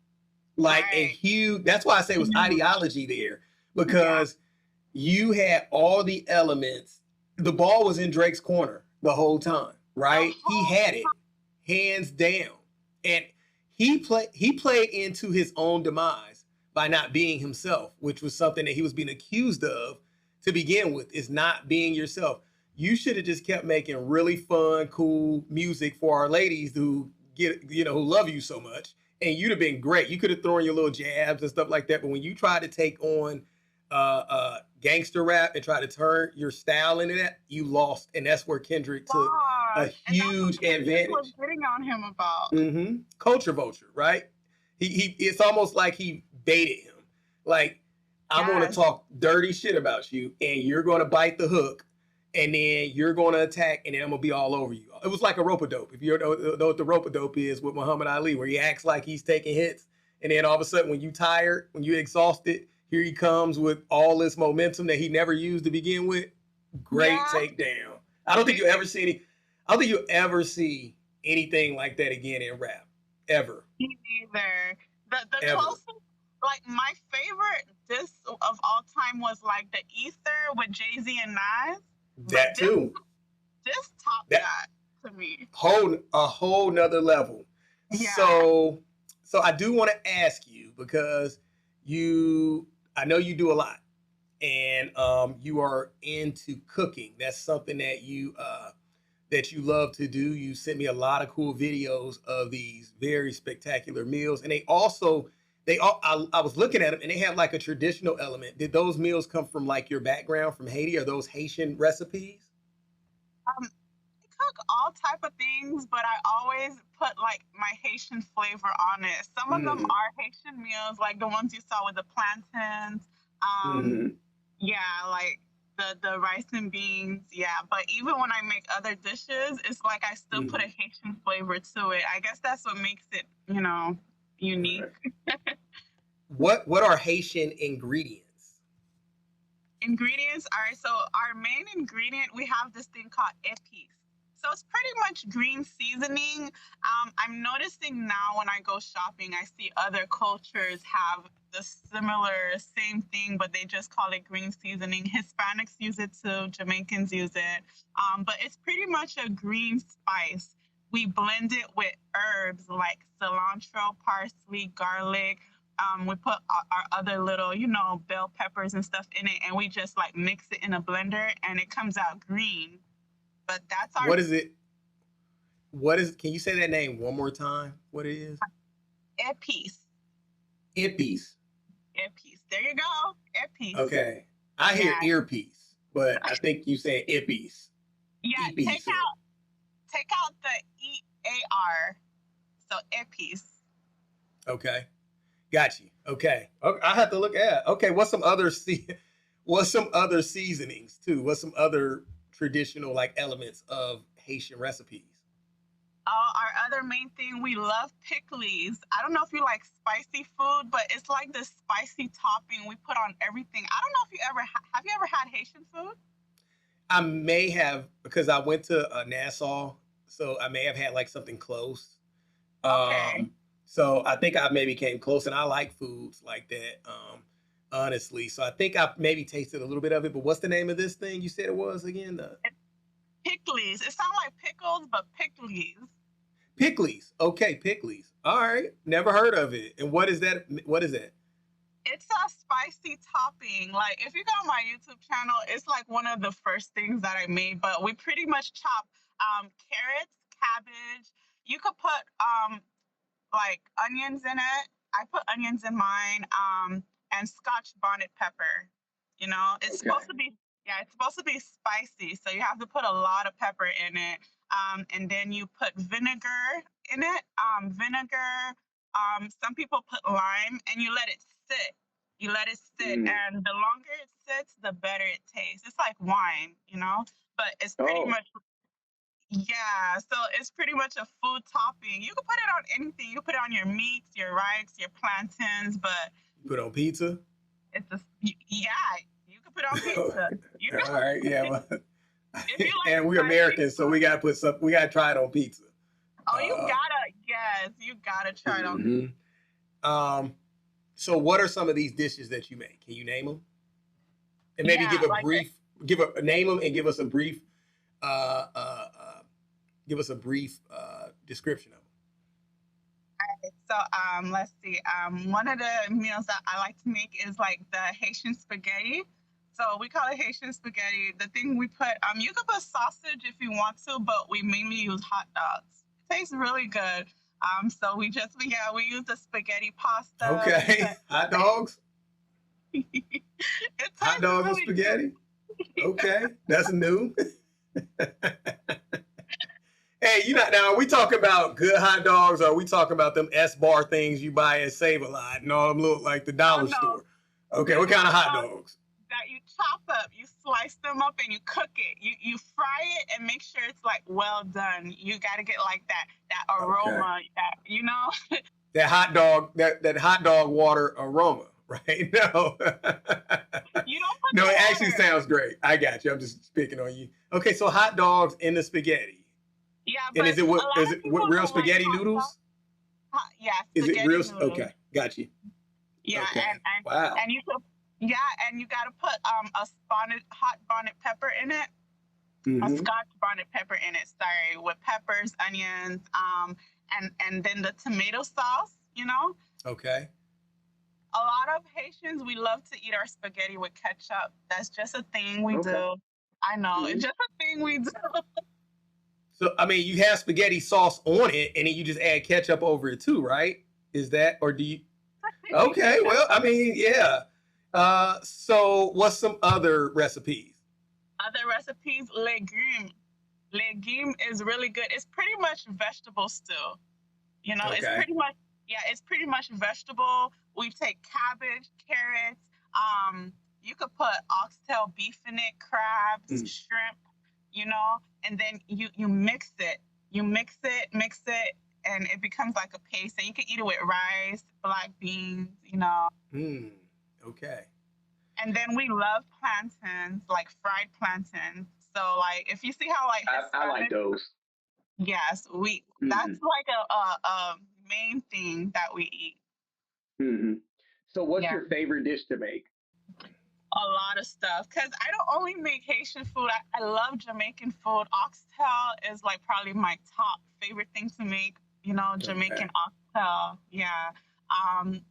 Like a Right. huge, that's why I say it was Huge. ideology there, Yeah. because you had all the elements. The ball was in Drake's corner the whole time, The right? He whole had it hands down. And he played into his own demise by not being himself, which was something that he was being accused of to begin with, is not being yourself. You should have just kept making really fun, cool music for our ladies who who love you so much, and you'd have been great. You could have thrown your little jabs and stuff like that. But when you try to take on gangster rap and try to turn your style into that, you lost, and that's where Kendrick took a lost. And that's what huge Kendrick was advantage. getting on him about. Culture vulture, right? It's almost like he baited him. Like, I'm going to Yes. talk dirty shit about you, and you're going to bite the hook, and then you're going to attack, and then I'm going to be all over you. It was like a rope a dope. If you know what the rope a dope is with Muhammad Ali, where he acts like he's taking hits, and then all of a sudden, when you tired, when you're exhausted, here he comes with all this momentum that he never used to begin with. Great Yeah. takedown. I don't think you'll ever see any. I don't think you'll ever see anything like that again in rap, ever, Me neither. The ever. closest, like my favorite diss of all time was like the Ether with Jay Z and Nas, but That too. this topped That that to me. whole nother level. Yeah. So I do want to ask you, because you I know you do a lot, and you are into cooking. That's something that you love to do. You sent me a lot of cool videos of these very spectacular meals, and I was looking at them, and they had like a traditional element. Did those meals come from like your background from Haiti? Are those Haitian recipes? I cook all type of things, but I always put like my Haitian flavor on it. Some of them Mm, are Haitian meals, like the ones you saw with the plantains. Um, mm, yeah, like the rice and beans. Yeah, but even when I make other dishes, it's like I still put a mm. Haitian flavor to it. I guess that's what makes it, unique. Right. What are Haitian ingredients? Ingredients. All right, so our main ingredient, we have this thing called épices. So it's pretty much green seasoning. I'm noticing now when I go shopping, I see other cultures have the similar same thing, but they just call it green seasoning. Hispanics use it too, Jamaicans use it. But it's pretty much a green spice. We blend it with herbs like cilantro, parsley, garlic. We put our other little, bell peppers and stuff in it, and we just like mix it in a blender, and it comes out green. But that's our What is it? Can you say that name one more time? What it is? earpiece. Earpiece. Earpiece. There you go. Earpiece. Okay. I hear Yeah. earpiece, but I think you saying earpiece. Yeah. Take Earpiece. out take out the EAR. So earpiece. Okay. Got you. Okay. I have to look at. Okay. What's some other seasonings too? What's some other traditional like elements of Haitian recipes? Our other main thing, we love pickles. I don't know if you like spicy food, but it's like this spicy topping we put on everything. I don't know if you ever have you ever had Haitian food? I may have, because I went to Nassau, so I may have had like something close. Okay. Um, so I think I maybe came close, and I like foods like that. honestly. So I think I maybe tasted a little bit of it. But what's the name of this thing you said it was again? Pickles. It sounds like pickles, but pickles. Pickles. Okay, pickles. All right, never heard of it. And what is that? What is that? It's a spicy topping. Like if you go on my YouTube channel, it's like one of the first things that I made. But we pretty much chop carrots, cabbage. You could put like onions in it. I put onions in mine, and Scotch bonnet pepper. You know, it's supposed to be, yeah, it's supposed to be spicy, so you have to put a lot of pepper in it. And then you put vinegar in it. Vinegar. Some people put lime, and you let it sit. You let it sit, and the longer it sits, the better it tastes. It's like wine, you know, but it's pretty much, yeah, so it's pretty much a food topping. You can put it on anything. You can put it on your meats, your rice, your plantains, but You put on pizza. it's a, yeah, you can put it on pizza. You All know, right, yeah. Well, if you like and we're spicy Americans, so we food, gotta put some. We gotta try it on pizza. oh, yes, you gotta try it on. Mhm. So what are some of these dishes that you make? Can you name them? And maybe Yeah, give a like brief, give a name them, and give us a brief, uh, uh, uh, give us a brief description of them. so. Let's see. One of the meals that I like to make is like the Haitian spaghetti. So we call it Haitian spaghetti. The thing we put, you can put sausage if you want to, but we mainly use hot dogs. It tastes really good. So we use the spaghetti pasta. We Okay, put hot dogs, it hot tastes dogs and really good. spaghetti. Okay, that's new. Hey, you know, now are we talking about good hot dogs, or are we talking about them S-bar things you buy at Save a Lot and all them look like the Oh dollar no, store? Okay, good what kind of hot hot dogs dogs? that you chop up, you slice them up, and you cook it. You fry it and make sure it's like well done. You got to get like that Okay, aroma, that you know. that hot dog, that hot dog water aroma, right? No, You don't put no, the it actually water. sounds great. I got you. I'm just picking on you. Okay, so hot dogs in the spaghetti, Yeah, and but what a lot is of it? people What real don't like spaghetti hot dogs. noodles? Yeah, Is it spaghetti real? noodles. Okay, got you. Yeah, Okay, and wow. and you put, yeah, and you gotta put a hot bonnet pepper in it, a Mm-hmm. Scotch bonnet pepper in it. Sorry, with peppers, onions, and then the tomato sauce. You know, Okay. a lot of Haitians, we love to eat our spaghetti with ketchup. That's just a thing we do. I know, it's just a thing we do. So I mean, you have spaghetti sauce on it, and then you just add ketchup over it too, right? Is that, or do you? Okay, Yeah. well, I mean, yeah. So what's some other recipes? Other recipes, legume. Legume is really good. It's pretty much vegetable stew. You know, it's Okay. pretty much, yeah, it's pretty much vegetable. We take cabbage, carrots. You could put oxtail beef in it, crabs, Mm. shrimp. You know, and then you mix it. You mix it, and it becomes like a paste. And you can eat it with rice, black beans. You know, Mm. Okay. and then we love plantains, like fried plantains. So like if you see how like I like Hispanic, those. yes, we that's like a main thing that we eat. Mm-hmm. So, what's Yeah, your favorite dish to make? a lot of stuff. Cause I don't only make Haitian food. I love Jamaican food. Oxtail is like probably my top favorite thing to make. You know, Okay. Jamaican oxtail. Yeah. Um,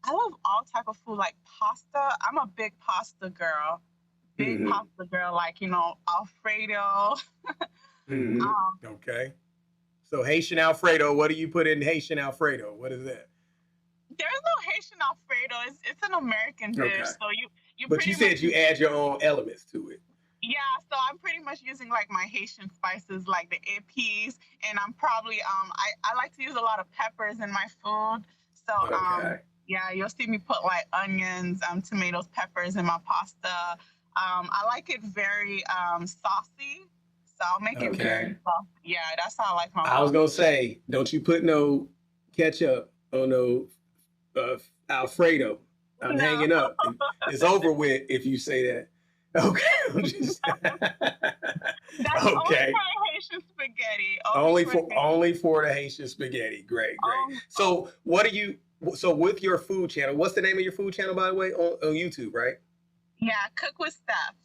I love all type of food like pasta. I'm a big pasta girl. Big Mm-hmm. pasta girl, like Alfredo. Mm-hmm. Um, Okay. So Haitian Alfredo. What do you put in Haitian Alfredo? What is that? there's no Haitian Alfredo. It's an American dish. Okay. So you But you pretty much, said you add your own elements to it. yeah. So I'm pretty much using like my Haitian spices, like the epis, and I'm probably I like to use a lot of peppers in my food. So Okay. yeah, you'll see me put like onions, tomatoes, peppers in my pasta. I like it very saucy. So I'll make it Okay. very saucy. Yeah, that's how I like my I was food. gonna say, don't you put no ketchup on no Alfredo. I'm No. hanging up. It's over with if you say that. Okay. I'm just That's only okay. for Haitian spaghetti. Only Only for for Haitian. only for the Haitian spaghetti. Great, great. Oh, So what do you So with your food channel, what's the name of your food channel, by the way, on YouTube, right? Yeah, Cook with Steph.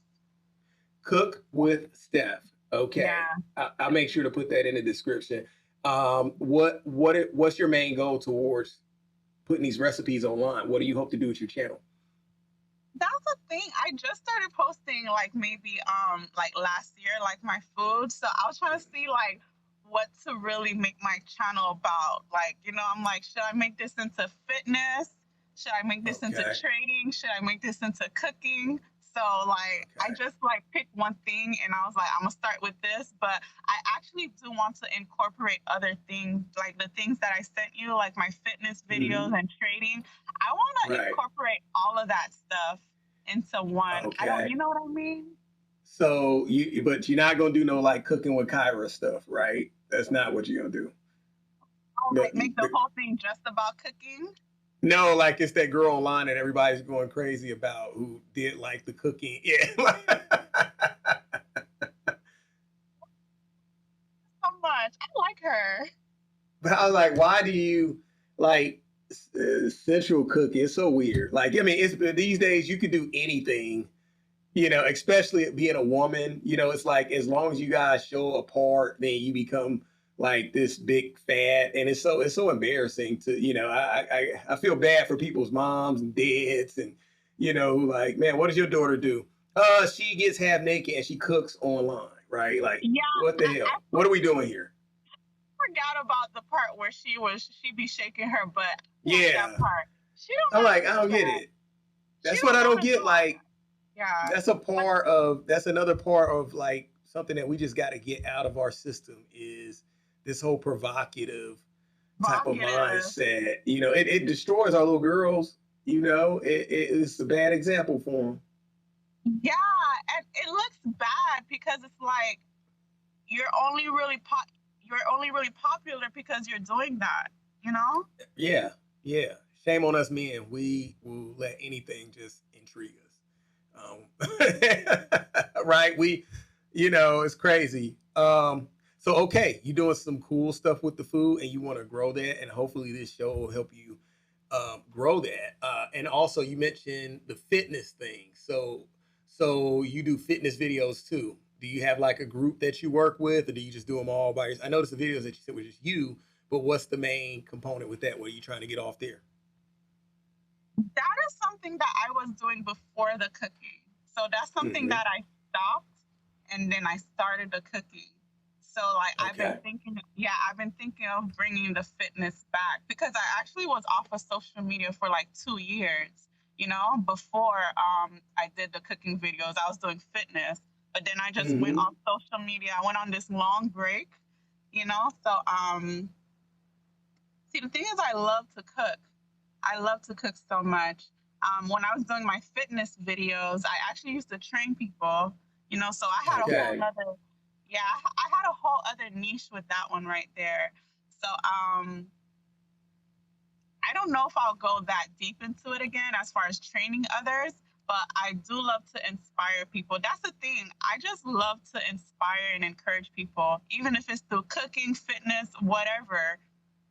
Cook with Steph. Okay, Yeah. I'll make sure to put that in the description. What's your main goal towards putting these recipes online? What do you hope to do with your channel? That's the thing. I just started posting like maybe like last year, like my food. So I was trying to see like what to really make my channel about. Like, I'm like, should I make this into fitness? Should I make this into Okay, trading? Should I make this into cooking? So like I okay, just like picked one thing and I was like, I'm gonna start with this, but I actually do want to incorporate other things, like the things that I sent you, like my fitness videos hmm and trading. I want to right, incorporate all of that stuff into one. I don't, okay. you know what I mean? So but you're not gonna do no like cooking with Kyra stuff, right? That's not what you're gonna do. I'll like The, make the the, whole thing just about cooking. no, like it's that girl online that everybody's going crazy about who did like the cooking. Yeah. So much. I like her. But I was like, why do you like sensual cooking? It's so weird. Like, I mean, it's these days you can do anything, especially being a woman. It's like as long as you guys show apart, then you become like this big fat, and it's so embarrassing to, I feel bad for people's moms and dads, and like, man, what does your daughter do? She gets half naked and she cooks online, right? Like, Yeah, what the I hell? What are we doing here? forgot about the part where she be shaking her butt. I like that Yeah. part. She don't I'm gotta like, I do don't get that. it. She That's what don't I don't gotta do get. all Like, that. Yeah. But that's another part of like something that we just got to get out of our system is this whole provocative type of vocative. mindset. It destroys our little girls. It's a bad example for them. Yeah, and it looks bad because it's like you're only really you're only really popular because you're doing that, you know? Yeah, yeah. Shame on us men. We will let anything just intrigue us. Right? It's crazy. So okay, you're doing some cool stuff with the food, and you want to grow that, and hopefully this show will help you grow that. And also, you mentioned the fitness thing. So you do fitness videos too. Do you have like a group that you work with, or do you just do them all by yourself? I noticed the videos that you said were just you, but what's the main component with that? What are you trying to get off there? That is something that I was doing before the cooking. So that's something Hmm. that I stopped and then I started the cooking. So like Okay. I've been thinking of bringing the fitness back because I actually was off of social media for like 2 years, before I did the cooking videos. I was doing fitness, but then I just went Hmm. off social media. I went on this long break, So see, the thing is I love to cook. I love to cook so much. When I was doing my fitness videos, I actually used to train people, so I had a whole Okay. other, yeah, I had a whole other niche with that one right there. So I don't know if I'll go that deep into it again as far as training others, but I do love to inspire people. That's the thing. I just love to inspire and encourage people, even if it's through cooking, fitness, whatever.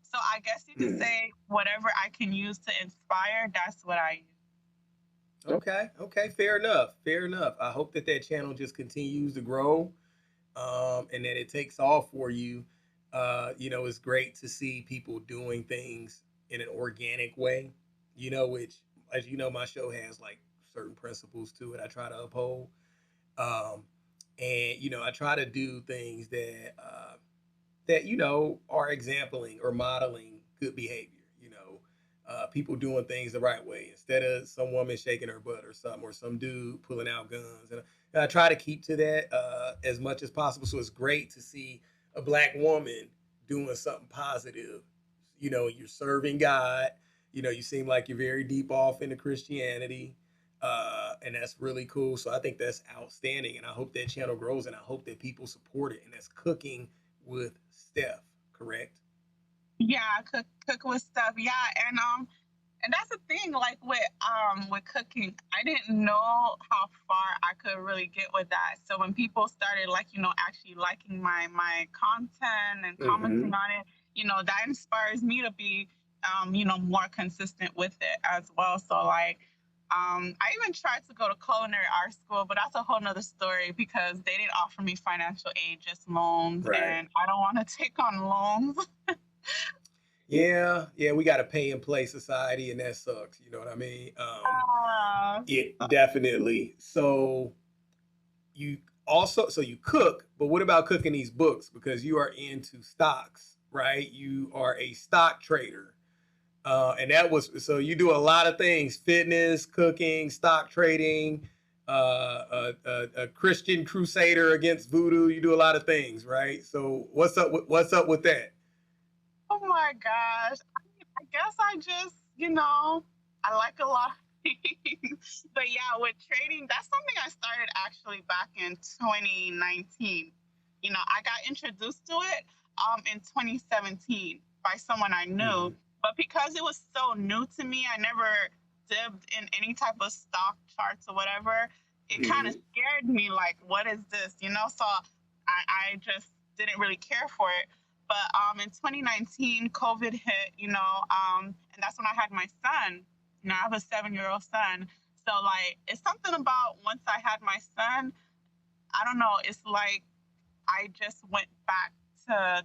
So I guess you could Hmm. say whatever I can use to inspire, that's what I use. Okay. Okay. Fair enough. Fair enough. I hope that channel just continues to grow, and that it takes off for you. It's great to see people doing things in an organic way. Which, as you know, my show has like certain principles to it. I try to uphold, um, and I try to do things that are exempling or modeling good behavior. People doing things the right way instead of some woman shaking her butt or something, or some dude pulling out guns. And I try to keep to that as much as possible. So it's great to see a black woman doing something positive. You're serving God. You seem like you're very deep off into Christianity. And that's really cool. So I think that's outstanding. And I hope that channel grows, and I hope that people support it. And that's Cooking with Steph, correct? Yeah, cook with stuff. Yeah, and that's the thing. Like with cooking, I didn't know how far I could really get with that. So when people started like actually liking my content and commenting Mm-hmm. on it, that inspires me to be more consistent with it as well. So like, I even tried to go to culinary art school, but that's a whole nother story because they didn't offer me financial aid, just loans, Right. and I don't want to take on loans. Yeah, we got a pay and play society, and that sucks. You know what I mean? Uh, Yeah, definitely. So you so you cook, but what about cooking these books? Because you are into stocks, right? You are a stock trader. And that was so you do a lot of things: fitness, cooking, stock trading, a Christian crusader against voodoo. You do a lot of things, right? So what's up with that? oh my gosh. I guess I just, I like a lot of things. But yeah, with trading, that's something I started actually back in 2019. I got introduced to it in 2017 by someone I knew. Mhm. But because it was so new to me, I never dipped in any type of stock charts or whatever. It kind of Mhm. scared me, like, what is this? So I just didn't really care for it. But in 2019, COVID hit, and that's when I had my son. I have a 7-year-old son. So, like, it's something about once I had my son, I don't know, it's like I just went back to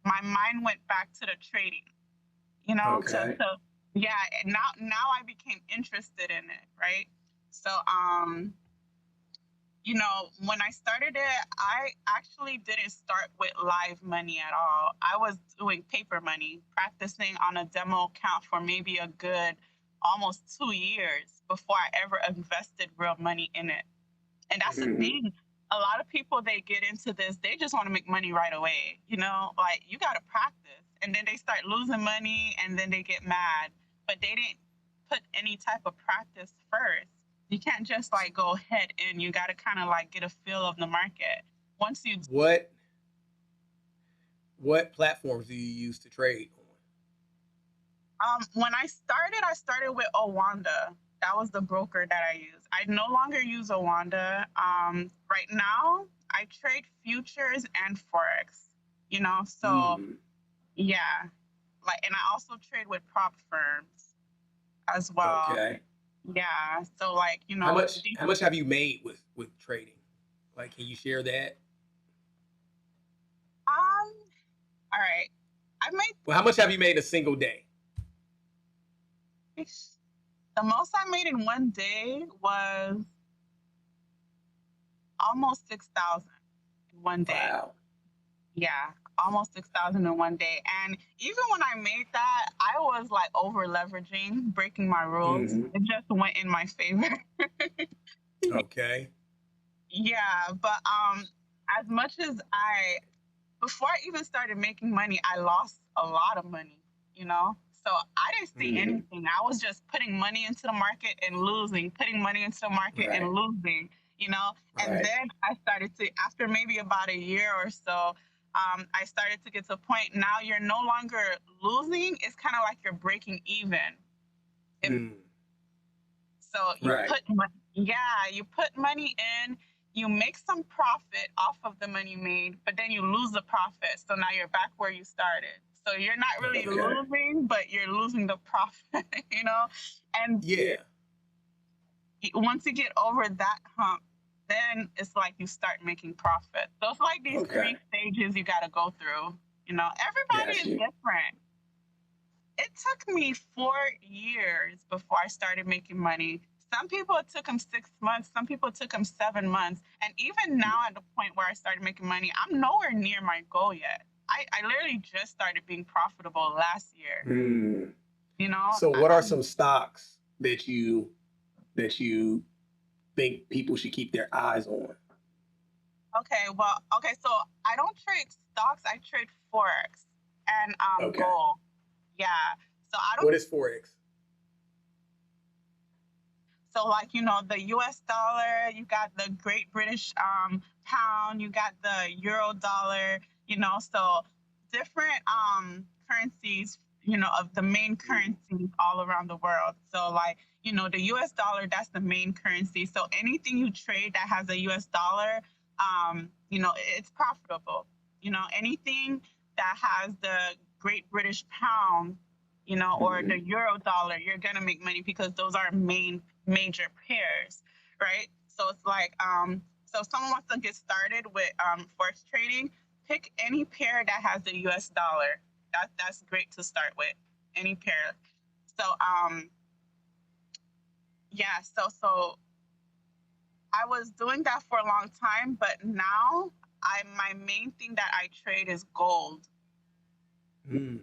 my mind went back to the trading, Okay. yeah, now I became interested in it, right? So, when I started it, I actually didn't start with live money at all. I was doing paper money, practicing on a demo account for maybe a good almost 2 years before I ever invested real money in it. And that's the Mhm. thing. A lot of people, they get into this, they just want to make money right away. Like you got to practice. And then they start losing money and then they get mad. But they didn't put any type of practice first. You can't just like go head in. You got to kind of like get a feel of the market. Once you, What platforms do you use to trade when I started with Owanda. That was the broker that I used. I no longer use Owanda. Right now, I trade futures and forex. So on? yeah, like, and I also trade with prop firms as well. Okay. Yeah, so like How much have you made with trading? Like, can you share that? um, all right, I Well, how much have you made in a single day? made the most I made in one day was almost 6,000 in one day. Wow. Yeah, almost 6,000 in one day. And even when I made that, I was like over leveraging, breaking my rules. Hmm. It just went in my favor. Okay. Yeah, but as much as before I even started making money, I lost a lot of money, you know? So I didn't see Hmm. anything. I was just putting money into the market and losing, putting money into the market and Right. losing. And Right. then I started to, after maybe about a year or so, I started to get to a point now you're no longer losing. It's kind of like you're breaking even. If Mm. so, Right. you put money in, you make some profit off of the money you made, but then you lose the profit. So now you're back where you started. So you're not really Okay. losing, but you're losing the profit, you know? And Yeah. once you get over that hump, then it's like you start making profit. So it's like these Okay. 3 stages you got to go through. Everybody Got is you. different. It took me 4 years before I started making money. Some people it took them 6 months, some people it took them 7 months. And even now, at the point where I started making money, I'm nowhere near my goal yet. I literally just started being profitable last year. Mm. You know, So, I, what are I'm some stocks that you think people should keep their eyes on? okay. Well, okay. So I don't trade stocks, I trade Forex and Okay. gold. Yeah. So I don't What is forex? So, like, the US dollar, you got the Great British pound, you got the Euro dollar, so different currencies, of the main Mm. currencies all around the world. So, like, the US dollar, that's the main currency. So, anything you trade that has a US dollar, it's profitable. Anything that has the Great British Pound, you know, or the Mhm. Euro dollar, you're gonna make money because those are major pairs, right? So it's like, so if someone wants to get started with forex trading, pick any pair that has the US dollar. That's great to start with. Any pair. So yeah, so I was doing that for a long time, but now my main thing that I trade is gold. Mm.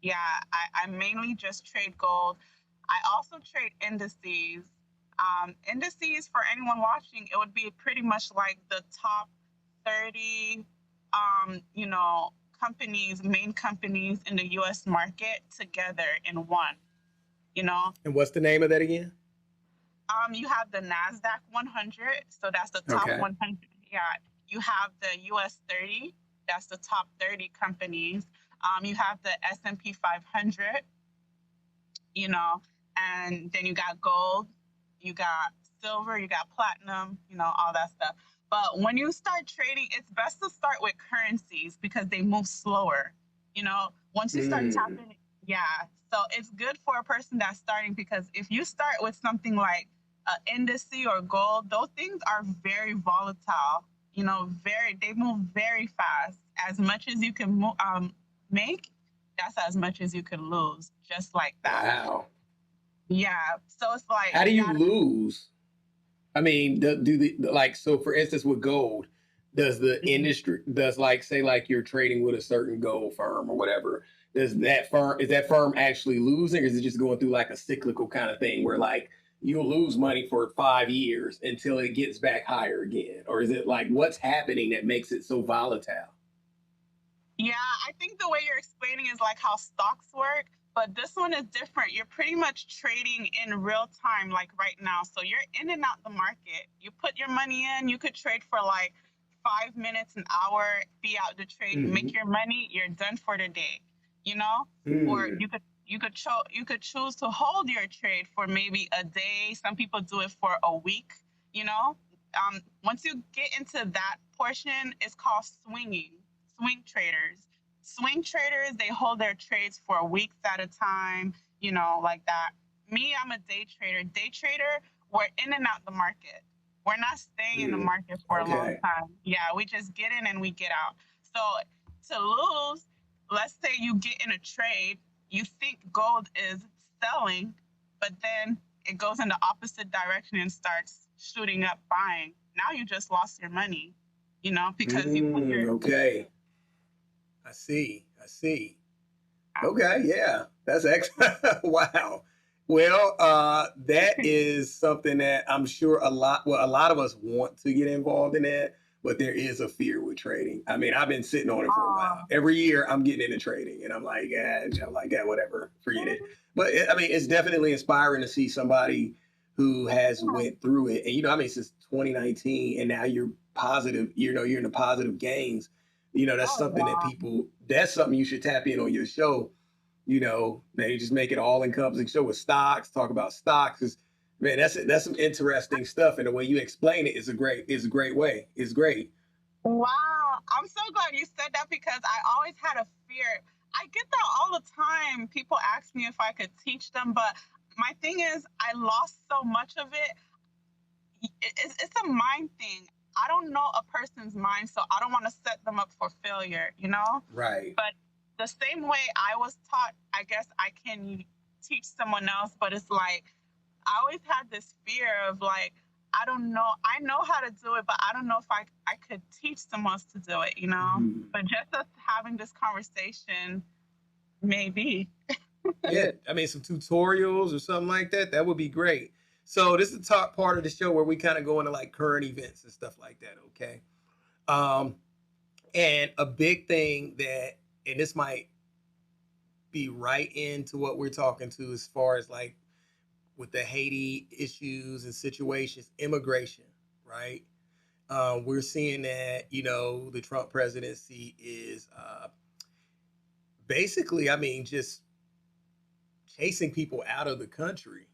Yeah, I mainly just trade gold. I also trade indices. Indices, for anyone watching, it would be pretty much like the top 30, you know, main companies in the US market together in one, you know. And what's the name of that again? You have the Nasdaq 100, so that's the top Okay. 100. Yeah, you have the US 30, that's the top 30 companies. You have the S&P 500, you know, and then you got gold, you got silver, you got platinum, you know, all that stuff. But when you start trading, it's best to start with currencies because they move slower. You know, once you start Mm. tapping, yeah. So it's good for a person that's starting because if you start with something like an indice or gold, those things are very volatile. You know, they move very fast. As much as you can make, that's as much as you can lose, just like that. Wow. Yeah. So it's like How do you you gotta. lose? I mean, do the like so for instance with gold, does the Mhm. industry does like say like you're trading with a certain gold firm or whatever, does that firm is that firm actually losing or is it just going through like a cyclical kind of thing where like you'll lose money for 5 years until it gets back higher again? Or is it like what's happening that makes it so volatile? Yeah, I think the way you're explaining is like how stocks work, but this one is different. You're pretty much trading in real time, like right now. So you're in and out the market. You put your money in, you could trade for like 5 minutes, an hour, be out the trade, make Mm-hmm. your money, you're done for the day, you know? Or Mm. you could choose to hold your trade for maybe a day. Some people do it for a week, you know? Once you get into that portion, it's called swing traders. Swing traders, they hold their trades for weeks at a time, you know, like that. Me, I'm a day trader. Day trader, we're in and out the market. We're not staying in the Mm. market for a long Okay. time. Yeah, we just get in and we get out. So to lose, let's say you get in a trade, you think gold is selling, but then it goes in the opposite direction and starts shooting up buying. Now you just lost your money, you know, because you put Mm, your. okay. I see. I see. Okay, yeah, that's excellent. Wow. Well, that is something that I'm sure a lot of us want to get involved in that, but there is a fear with trading. I mean, I've been sitting on it for a while. Oh, Every year I'm getting into trading and I'm like, yeah, whatever, forget it. But I mean, it's definitely inspiring to see somebody who has went through it. And, I mean, since 2019 and now you're positive, you're in the positive gains. oh yeah. That's something you should tap in on your show. Maybe just make it all encompassing show with stocks, talk about stocks. 'Cause, man, that's some interesting stuff. And the way you explain it is a great way. It's great. Wow. I'm so glad you said that because I always had a fear. I get that all the time. People ask me if I could teach them, but my thing is, I lost so much of it. It's a mind thing. I don't know a person's mind, so I don't want to set them up for failure, you know? Right. But the same way I was taught, I guess I can teach someone else, but it's like, I always had this fear of like, I don't know. I know how to do it, but I don't know if I could teach someone else to do it, you know? Mhm. But just us having this conversation, maybe. Yeah, I mean, some tutorials or something like that. That would be great. So this is the top part of the show where we kind of go into like current events and stuff like that. Okay. Um, and a big thing and this might be right into what we're talking to as far as like with the Haiti issues and situations, immigration, right? We're seeing that, the Trump presidency is basically, I mean, just chasing people out of the country,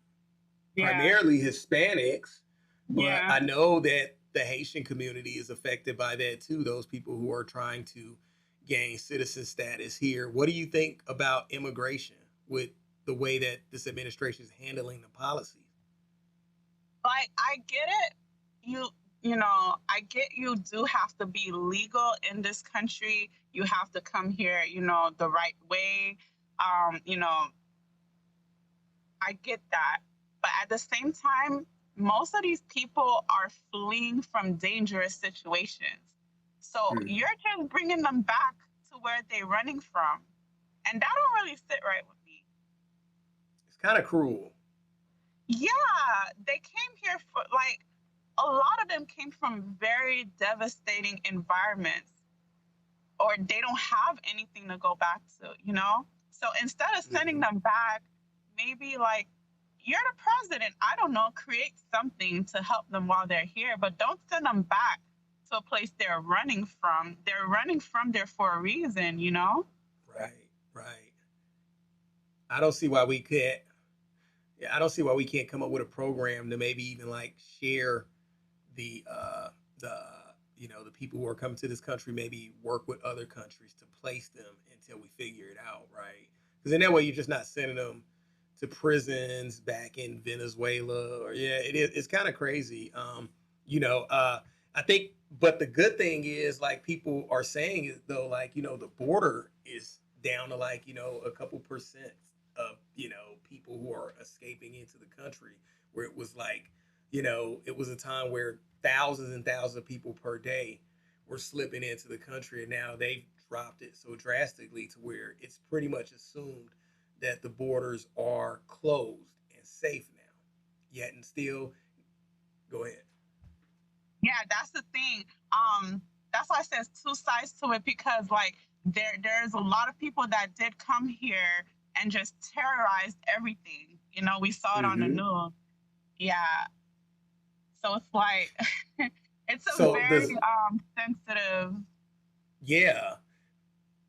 Yeah. primarily Hispanics. But Yeah. I know that the Haitian community is affected by that too. Those people who are trying to, gain citizen status here. What do you think about immigration with the way that this administration is handling the policies? Like, I get it. You you know, I get you do have to be legal in this country. You have to come here, the right way. You know, I get that. But at the same time, most of these people are fleeing from dangerous situations. So Hmm. you're just bringing them back to where they're running from. And that don't really sit right with me. It's kind of cruel. Yeah, they came here for like a lot of them came from very devastating environments, or they don't have anything to go back to. So instead of sending Hmm. them back, maybe like you're the president, I don't know, create something to help them while they're here, but don't send them back to a place they're running from. They're running from there for a reason. Right, right. I don't see why we can't. Yeah, I don't see why we can't come up with a program to maybe even like share the the people who are coming to this country, maybe work with other countries to place them until we figure it out, right? Because in that way you're just not sending them to prisons back in Venezuela, or yeah, it's kind of crazy. You know, I think, but the good thing is, like, people are saying is though, like, the border is down to, like, a couple percent of people who are escaping into the country, where it was like, it was a time where thousands and thousands of people per day were slipping into the country, and now they've dropped it so drastically to where it's pretty much assumed that the borders are closed and safe now. Yet and still, go ahead. Yeah, that's the thing. That's why I says two sides to it, because like there's a lot of people that did come here and just terrorized everything. We saw it on the Mm-hmm. news. Yeah. So it's like it's a So very does sensitive. yeah,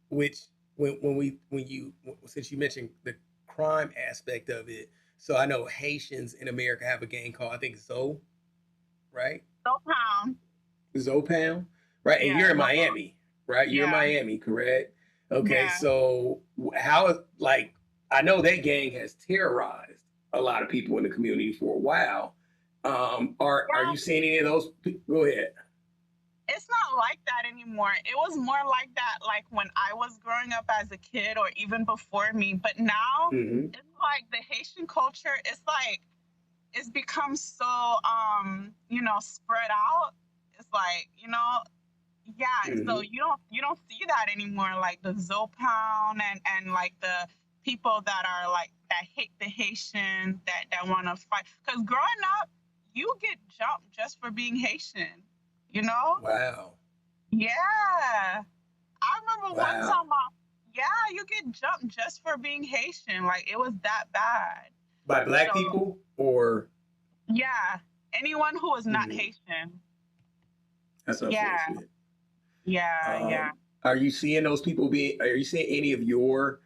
which when you since you mentioned the crime aspect of it, so I know Haitians in America have a gang called, I think, Zoe, right? So pound. Zopan, right? And Yeah, you're in so Miami, right? You're in yeah, Miami, correct? Okay, yeah. so how, like, I know that gang has terrorized a lot of people in the community for a while. Are Yeah, you seeing any of those? Go ahead. it's not like that anymore. It was more like that like when I was growing up as a kid or even before me. But now Mm-hmm. it's like the Haitian culture, it's like it's become so spread out. It's like, yeah, so Mm-hmm. you don't see that anymore, like the Zopound and like the people that are like that hate the Haitians, that want to fight. Because growing up, you get jumped just for being Haitian, you know? Wow. Yeah. I remember one Wow. time, yeah, you get jumped just for being Haitian. Like it was that bad. By black So people or yeah, anyone who was not mhm, Haitian. that's Yeah, unfortunate. yeah, yeah. Are you seeing those people being? Are you seeing any of your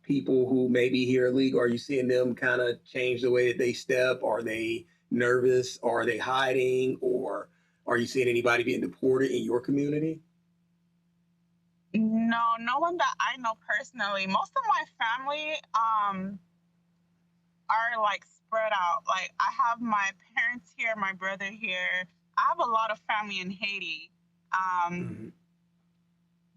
people who may be here illegal? Are you seeing them kind of change the way that they step? Are they nervous? Are they hiding? Or are you seeing anybody being deported in your community? No, no one that I know personally. Most of my family are like spread out. Like I have my parents here, my brother here. I have a lot of family in Haiti. Um, Mm-hmm.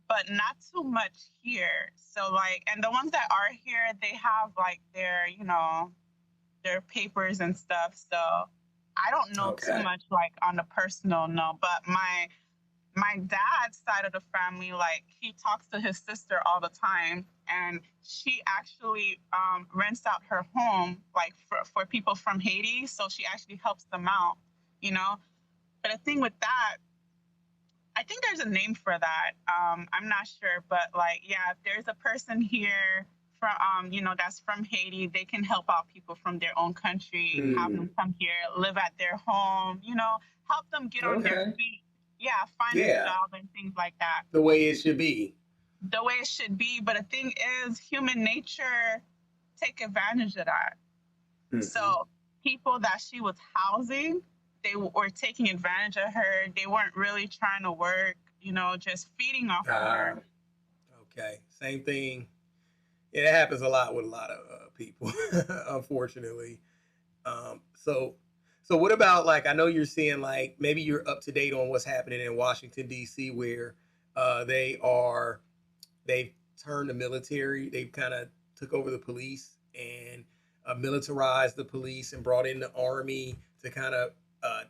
but not too much here. So like, and the ones that are here, they have like their papers and stuff. So I don't know too Okay. much like on the personal, no. But my dad's side of the family, like he talks to his sister all the time, and she actually rents out her home like for people from Haiti. So she actually helps them out. But the thing with that, I think there's a name for that. I'm not sure, but like, yeah, if there's a person here from, that's from Haiti, they can help out people from their own country, have them Mm. come here, live at their home, help them get on their Okay. feet. Yeah, find a Yeah. job and things like that. The way it should be. The way it should be. But the thing is, human nature take advantage of that. Mm-hmm. So people that she was housing, they were taking advantage of her. They weren't really trying to work. just feeding off of Ah, her. okay. Same thing. Yeah, it happens a lot with a lot of people, unfortunately. So, so what about like I know you're seeing like maybe you're up to date on what's happening in Washington D.C. where they are they've turned the military. They've kind of took over the police and militarized the police and brought in the army to kind of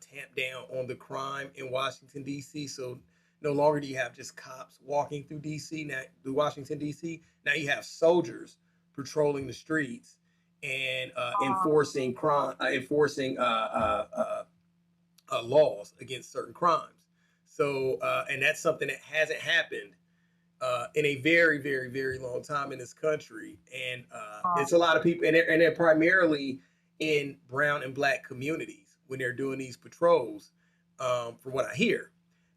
tamp down on the crime in Washington D.C. So no longer do you have just cops walking through D.C. now through Washington D.C. Now you have soldiers patrolling the streets and enforcing crime, enforcing laws against certain crimes. So and that's something that hasn't happened in a very, very, very long time in this country, and it's a lot of people, and they're primarily in brown and black communities when they're doing these patrols, from what I hear.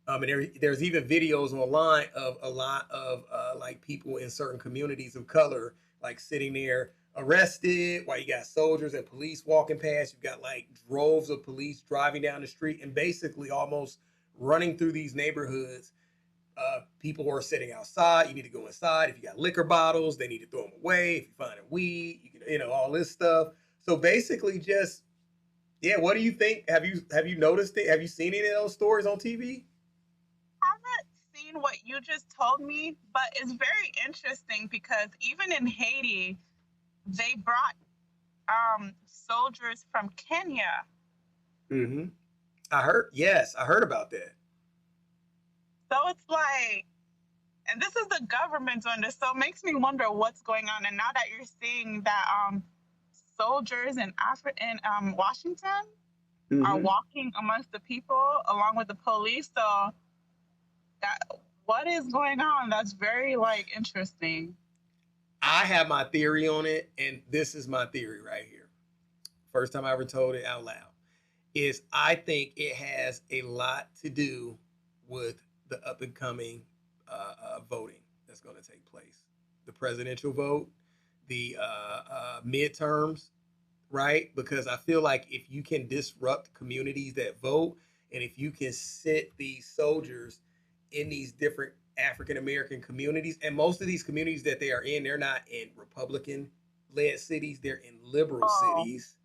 And there's even videos online of a lot of like people in certain communities of color, like sitting there arrested while you got soldiers and police walking past. You've got like droves of police driving down the street and basically almost running through these neighborhoods. People are sitting outside. You need to go inside. If you got liquor bottles, they need to throw them away. If you find a weed, you can, all this stuff. So basically, just yeah. What do you think? Have you noticed it? Have you seen any of those stories on TV? Haven't seen what you just told me, but it's very interesting because even in Haiti, they brought soldiers from Kenya. Mm-hmm. I heard. Yes, I heard about that. So it's like, and this is the government doing this, so it makes me wonder what's going on. And now that you're seeing that soldiers in Washington are Mm-hmm. walking amongst the people along with the police, so that what is going on? That's very like interesting. I have my theory on it, and this is my theory right here. First time I ever told it out loud is I think it has a lot to do with the up and coming voting that's going to take place. The presidential vote, the midterms, right? Because I feel like if you can disrupt communities that vote, and if you can sit these soldiers in these different African American communities, and most of these communities that they are in, they're not in Republican led cities, they're in liberal Oh, cities.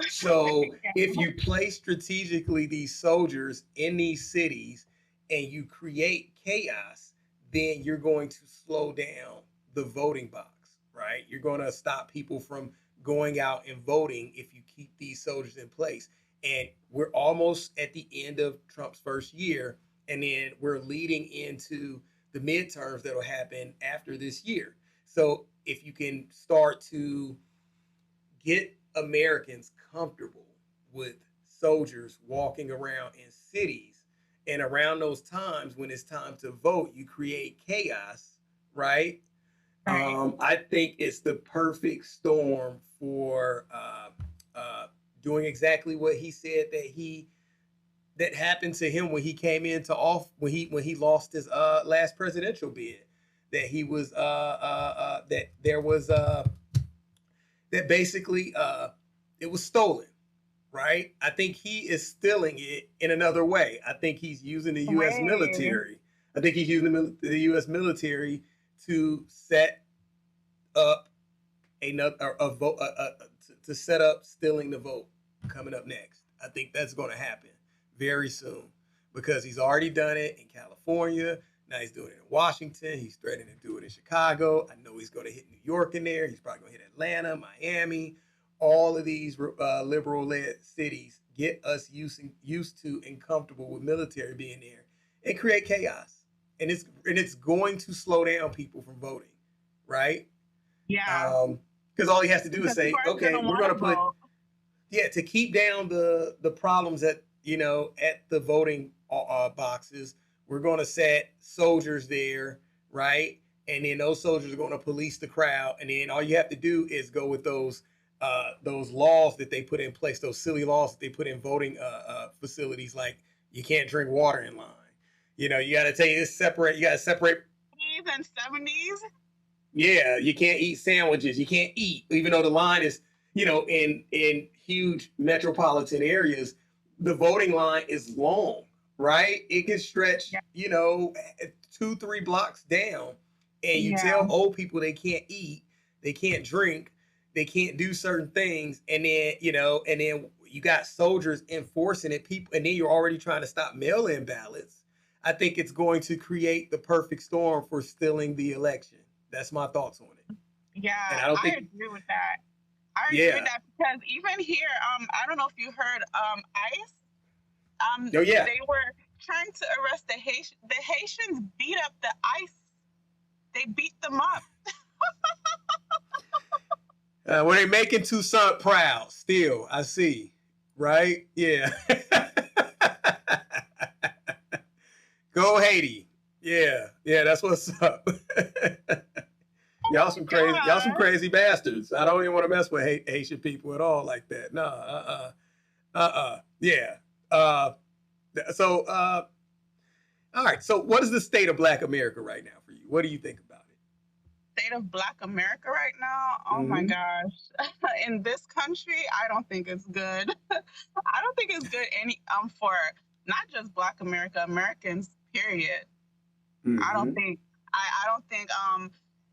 So yeah. if you place strategically these soldiers in these cities and you create chaos, then you're going to slow down the voting box, right? You're going to stop people from going out and voting if you keep these soldiers in place. And we're almost at the end of Trump's first year, and then we're leading into the midterms that'll happen after this year. So if you can start to get Americans comfortable with soldiers walking around in cities, and around those times when it's time to vote, you create chaos, right? Right. I think it's the perfect storm for doing exactly what he said that happened to him when he came into off when he lost his last presidential bid. That he was that there was that basically it was stolen, right? I think he is stealing it in another way. I think he's using the U.S. Way. military. I think he's using the U.S. military to set up another a vote to set up stealing the vote coming up next. I think that's going to happen very soon because he's already done it in California. Now he's doing it in Washington. He's threatening to do it in Chicago. I know he's going to hit New York in there. He's probably going to hit Atlanta, Miami. All of these liberal-led cities get us used to and comfortable with military being there and create chaos. And it's going to slow down people from voting, right? Yeah. Because all he has to do is Because people say, are okay, gonna we're want going to to put vote. yeah to keep down the problems at at the voting boxes. We're going to set soldiers there, right? And then those soldiers are going to police the crowd, and then all you have to do is go with those laws that they put in place, those silly laws that they put in voting facilities, like you can't drink water in line. You got to take this separate. You got to separate. 80s and 70s. Yeah, you can't eat sandwiches. You can't eat, even though the line is, in huge metropolitan areas, the voting line is long. right? It can stretch, Yeah. 2, 3 blocks down, and you Yeah. tell old people they can't eat, they can't drink, they can't do certain things, and then you got soldiers enforcing it, people, and then you're already trying to stop mail-in ballots. I think it's going to create the perfect storm for stealing the election. That's my thoughts on it, and Yeah, I don't I think, agree with that. I agree with yeah, that because even here, I don't know if you heard, ICE, oh yeah, they were trying to arrest the Haitian. The Haitians beat up the ICE. They beat them up. when they making Toussaint proud, still, I see, right? Yeah. Go Haiti. Yeah, yeah, that's what's up. Oh my Y'all some gosh. crazy bastards. I don't even want to mess with Haitian people at all like that. No, yeah. Uh, so, all right. So, what is the state of Black America right now for you? What do you think about State of Black America right now. it? Oh my Mm-hmm. gosh. In this country, I don't think it's good. I don't think it's good for not just Black America, Americans, period. I don't Mm-hmm. think I don't think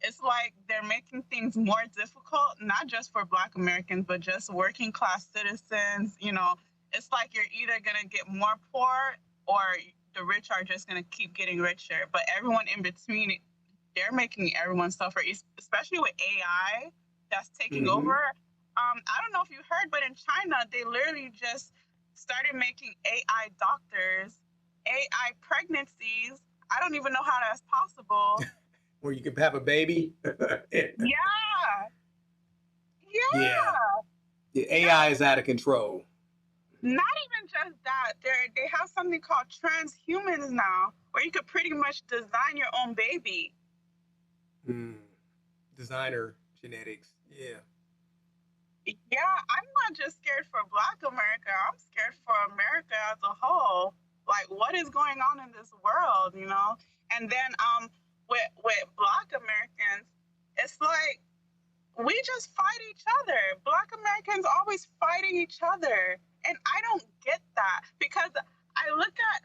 it's like they're making things more difficult, not just for Black Americans, but just working class citizens. It's like you're either gonna get more poor or the rich are just gonna keep getting richer. But everyone in between, they're making everyone suffer, especially with AI that's taking Mm-hmm. over. I don't know if you heard, but in China, they literally just started making AI doctors, AI pregnancies. I don't even know how that's possible. Where you can have a baby. Yeah, Yeah. yeah, The AI yeah. is out of control. Not even just that. They have something called transhumans now, where you could pretty much design your own baby. Mm. Designer genetics. Yeah. Yeah, I'm not just scared for Black America. I'm scared for America as a whole. Like, what is going on in this world? And then with Black Americans, it's like we just fight each other. Black Americans always fighting each other, and I don't get that because I look at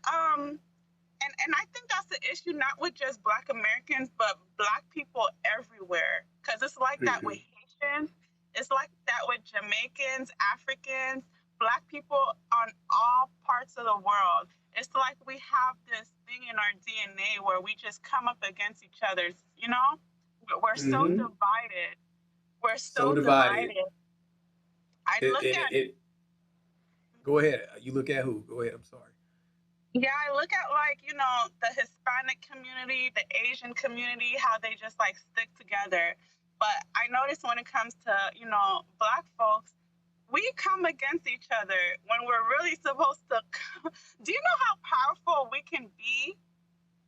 and I think that's the issue, not with just Black Americans, but Black people everywhere. Because it's like that with Mm-hmm. Haitians, it's like that with Jamaicans, Africans, Black people on all parts of the world. It's like we have this thing in our DNA where we just come up against each other. We're so Mm-hmm. divided. We're So so divided. divided. I It, look and at go ahead. You look at who? Go ahead. I'm sorry. Yeah, I look at the Hispanic community, the Asian community, how they just like stick together. But I notice when it comes to Black folks, we come against each other when we're really supposed to. Do you know how powerful we can be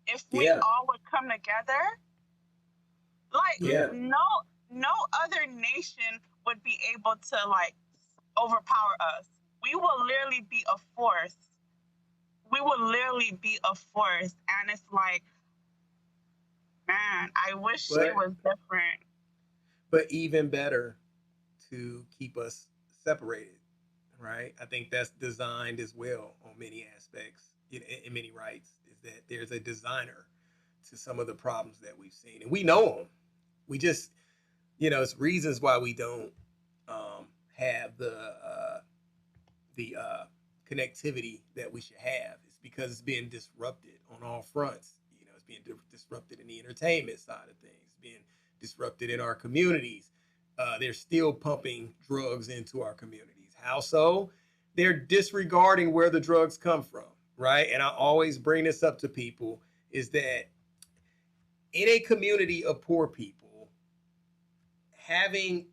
if we Yeah. all would come together? Like Yeah. no other nation would be able to like overpower us. We will literally be a force. We will literally be a force, and it's like, man, I wish it But was different. even better to keep us separated, right? I think that's designed as well on many aspects, in many rights, is that there's a designer to some of the problems that we've seen, and we know them. We just, it's reasons why we don't have the connectivity that we should have. It's because it's being disrupted on all fronts. It's being disrupted in the entertainment side of things, being disrupted in our communities. They're still pumping drugs into our communities. How so? They're disregarding where the drugs come from, right? And I always bring this up to people is that in a community of poor people, having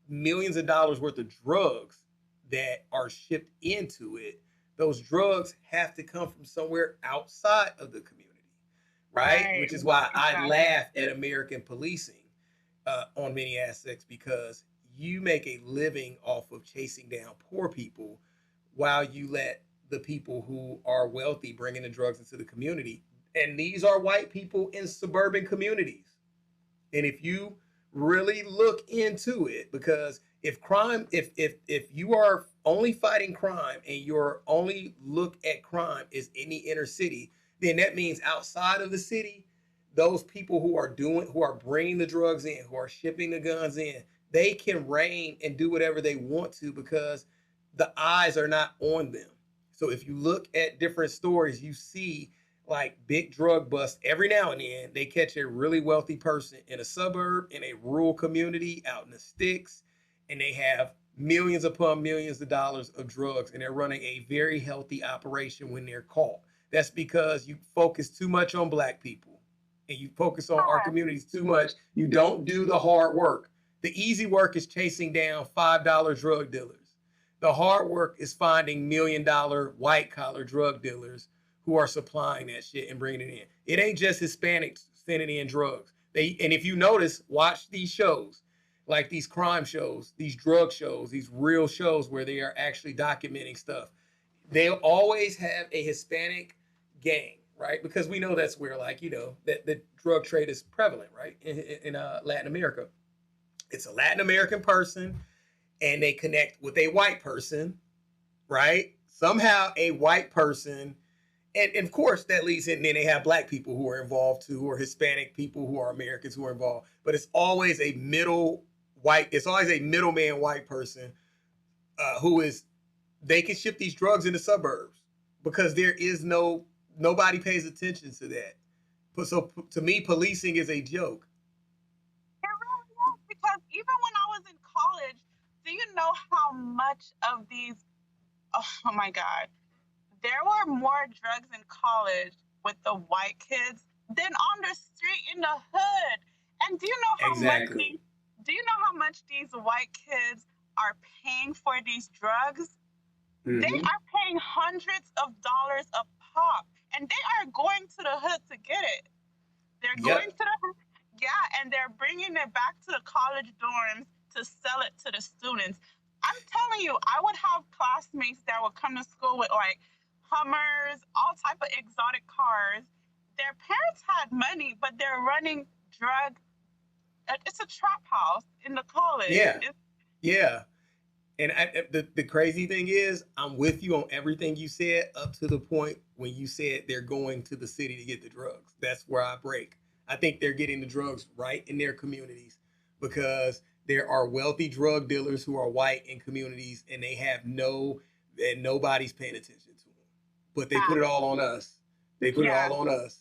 millions of dollars worth of drugs that are shipped into it, those drugs have to come from somewhere outside of the community, right? Right. Which is why I Exactly. laugh at American policing on many aspects, because you make a living off of chasing down poor people while you let the people who are wealthy bring in the drugs into the community. And these are white people in suburban communities. And if you really look into it, because if you are only fighting crime and your only look at crime is in the inner city, then that means outside of the city, those people who are bringing the drugs in, who are shipping the guns in, they can reign and do whatever they want to because the eyes are not on them. So if you look at different stories, you see like big drug busts every now and then. They catch a really wealthy person in a suburb, in a rural community, out in the sticks, and they have millions upon millions of dollars of drugs, and they're running a very healthy operation when they're caught. That's because you focus too much on black people and you focus on our communities too much. You don't do the hard work. The easy work is chasing down $5 drug dealers. The hard work is finding $1 million white collar drug dealers who are supplying that shit and bringing it in. It ain't just Hispanics sending in drugs. And if you notice, watch these shows, like these crime shows, these drug shows, these real shows where they are actually documenting stuff. They'll always have a Hispanic gang, right? Because we know that's where, like, that the drug trade is prevalent, right? In Latin America. It's a Latin American person and they connect with a white person, right? Somehow a white person, and of course that leads in, then they have black people who are involved too, who are Hispanic people, who are Americans who are involved, but it's always a middleman white person they can ship these drugs in the suburbs because nobody pays attention to that. So to me, policing is a joke. It really is, because even when I was in college, do you know how much of these, oh my God, there were more drugs in college with the white kids than on the street in the hood. And do you know how Exactly. do you know how much these white kids are paying for these drugs? Mm-hmm. They are paying hundreds of dollars a pop, and they are going to the hood to get it. They're going to the hood, yeah, and they're bringing it back to the college dorms to sell it to the students. I'm telling you, I would have classmates that would come to school with like Hummers, all type of exotic cars. Their parents had money, but they're running drug. It's a trap house in the college. Yeah. And the crazy thing is, I'm with you on everything you said up to the point when you said they're going to the city to get the drugs. That's where I break. I think they're getting the drugs right in their communities because there are wealthy drug dealers who are white in communities and nobody's paying attention to them. But they put it all on us. They put it all on us.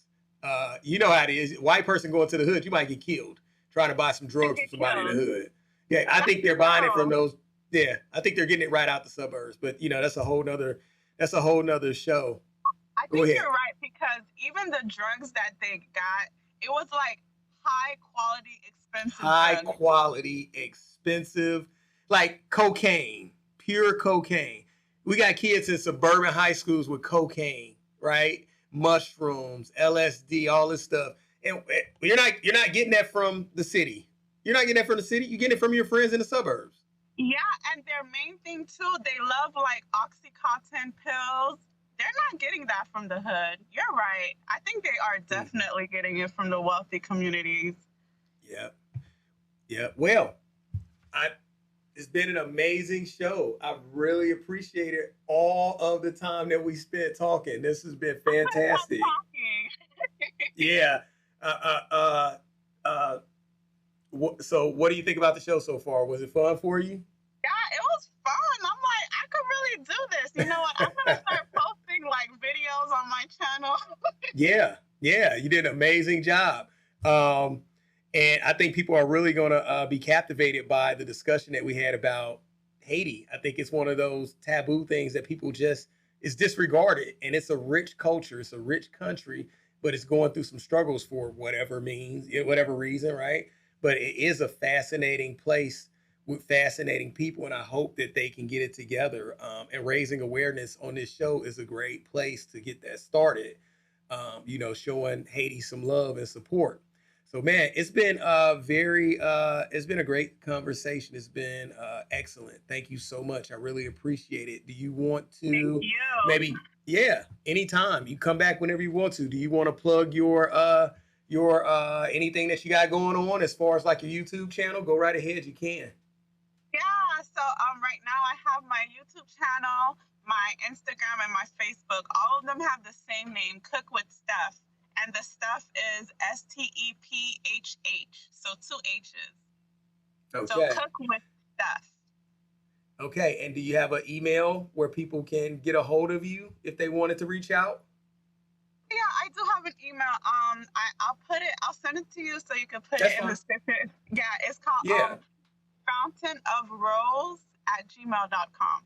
You know how it is. White person going to the hood, you might get killed trying to buy some drugs from somebody in the hood. Yeah, I think they're buying it from those. Yeah, I think they're getting it right out the suburbs. But that's a whole nother show. I think you're right, because even the drugs that they got, it was like high quality, expensive, like cocaine, pure cocaine. We got kids in suburban high schools with cocaine, right? Mushrooms, LSD, all this stuff. And you're not getting that from the city. You're not getting that from the city. You're getting it from your friends in the suburbs. Yeah, and their main thing too, they love like Oxycontin pills. They're not getting that from the hood. You're right. I think they are definitely getting it from the wealthy communities. Yeah. Well, it's been an amazing show. I've really appreciated all of the time that we spent talking. This has been fantastic. Yeah. So what do you think about the show so far? Was it fun for you? Yeah, it was fun. I'm like, I could really do this. You know what? I'm going to start posting like videos on my channel. Yeah. You did an amazing job. And I think people are really going to be captivated by the discussion that we had about Haiti. I think it's one of those taboo things that people is disregarded. And it's a rich culture. It's a rich country, but it's going through some struggles for whatever reason, right? But it is a fascinating place with fascinating people, and I hope that they can get it together. And raising awareness on this show is a great place to get that started. Showing Haiti some love and support. So, man, it's been it's been a great conversation. It's been excellent. Thank you so much. I really appreciate it. Do you want to maybe, anytime you come back whenever you want to? Do you want to plug your anything that you got going on as far as like your YouTube channel? Go right ahead. You can. Yeah, So right now I have my YouTube channel, my Instagram, and my Facebook. All of them have the same name, Cook with Steph. And the Steph is STEPHH. So 2 H's. So Okay. Cook with Steph. Okay. And do you have an email where people can get a hold of you if they wanted to reach out? Yeah, I do have an email. I'll send it to you so you can put That's it in the fine. description. Yeah, it's called Yeah. fountainofrose@gmail.com.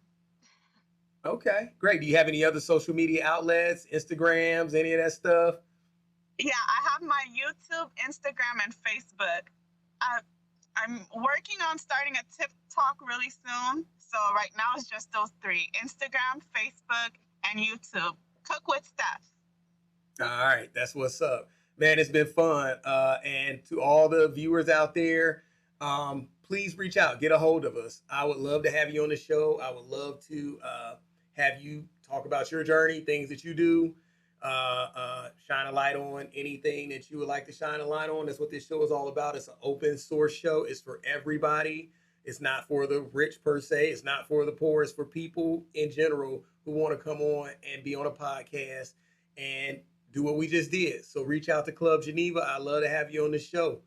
Okay. Great. Do you have any other social media outlets, Instagrams, any of that stuff? Yeah, I have my YouTube, Instagram, and Facebook. I, I'm working on starting a TikTok really soon. So right now it's just those 3: Instagram, Facebook, and YouTube. Cook with Steph. All right, that's what's up, man. It's been fun, and to all the viewers out there, please reach out, get a hold of us. I would love to have you on the show. I would love to have you talk about your journey, things that you do, shine a light on anything that you would like to shine a light on. That's what this show is all about. It's an open source show. It's for everybody. It's not for the rich per se. It's not for the poor. It's for people in general who want to come on and be on a podcast and do what we just did. So reach out to Club Geneva. I'd love to have you on the show.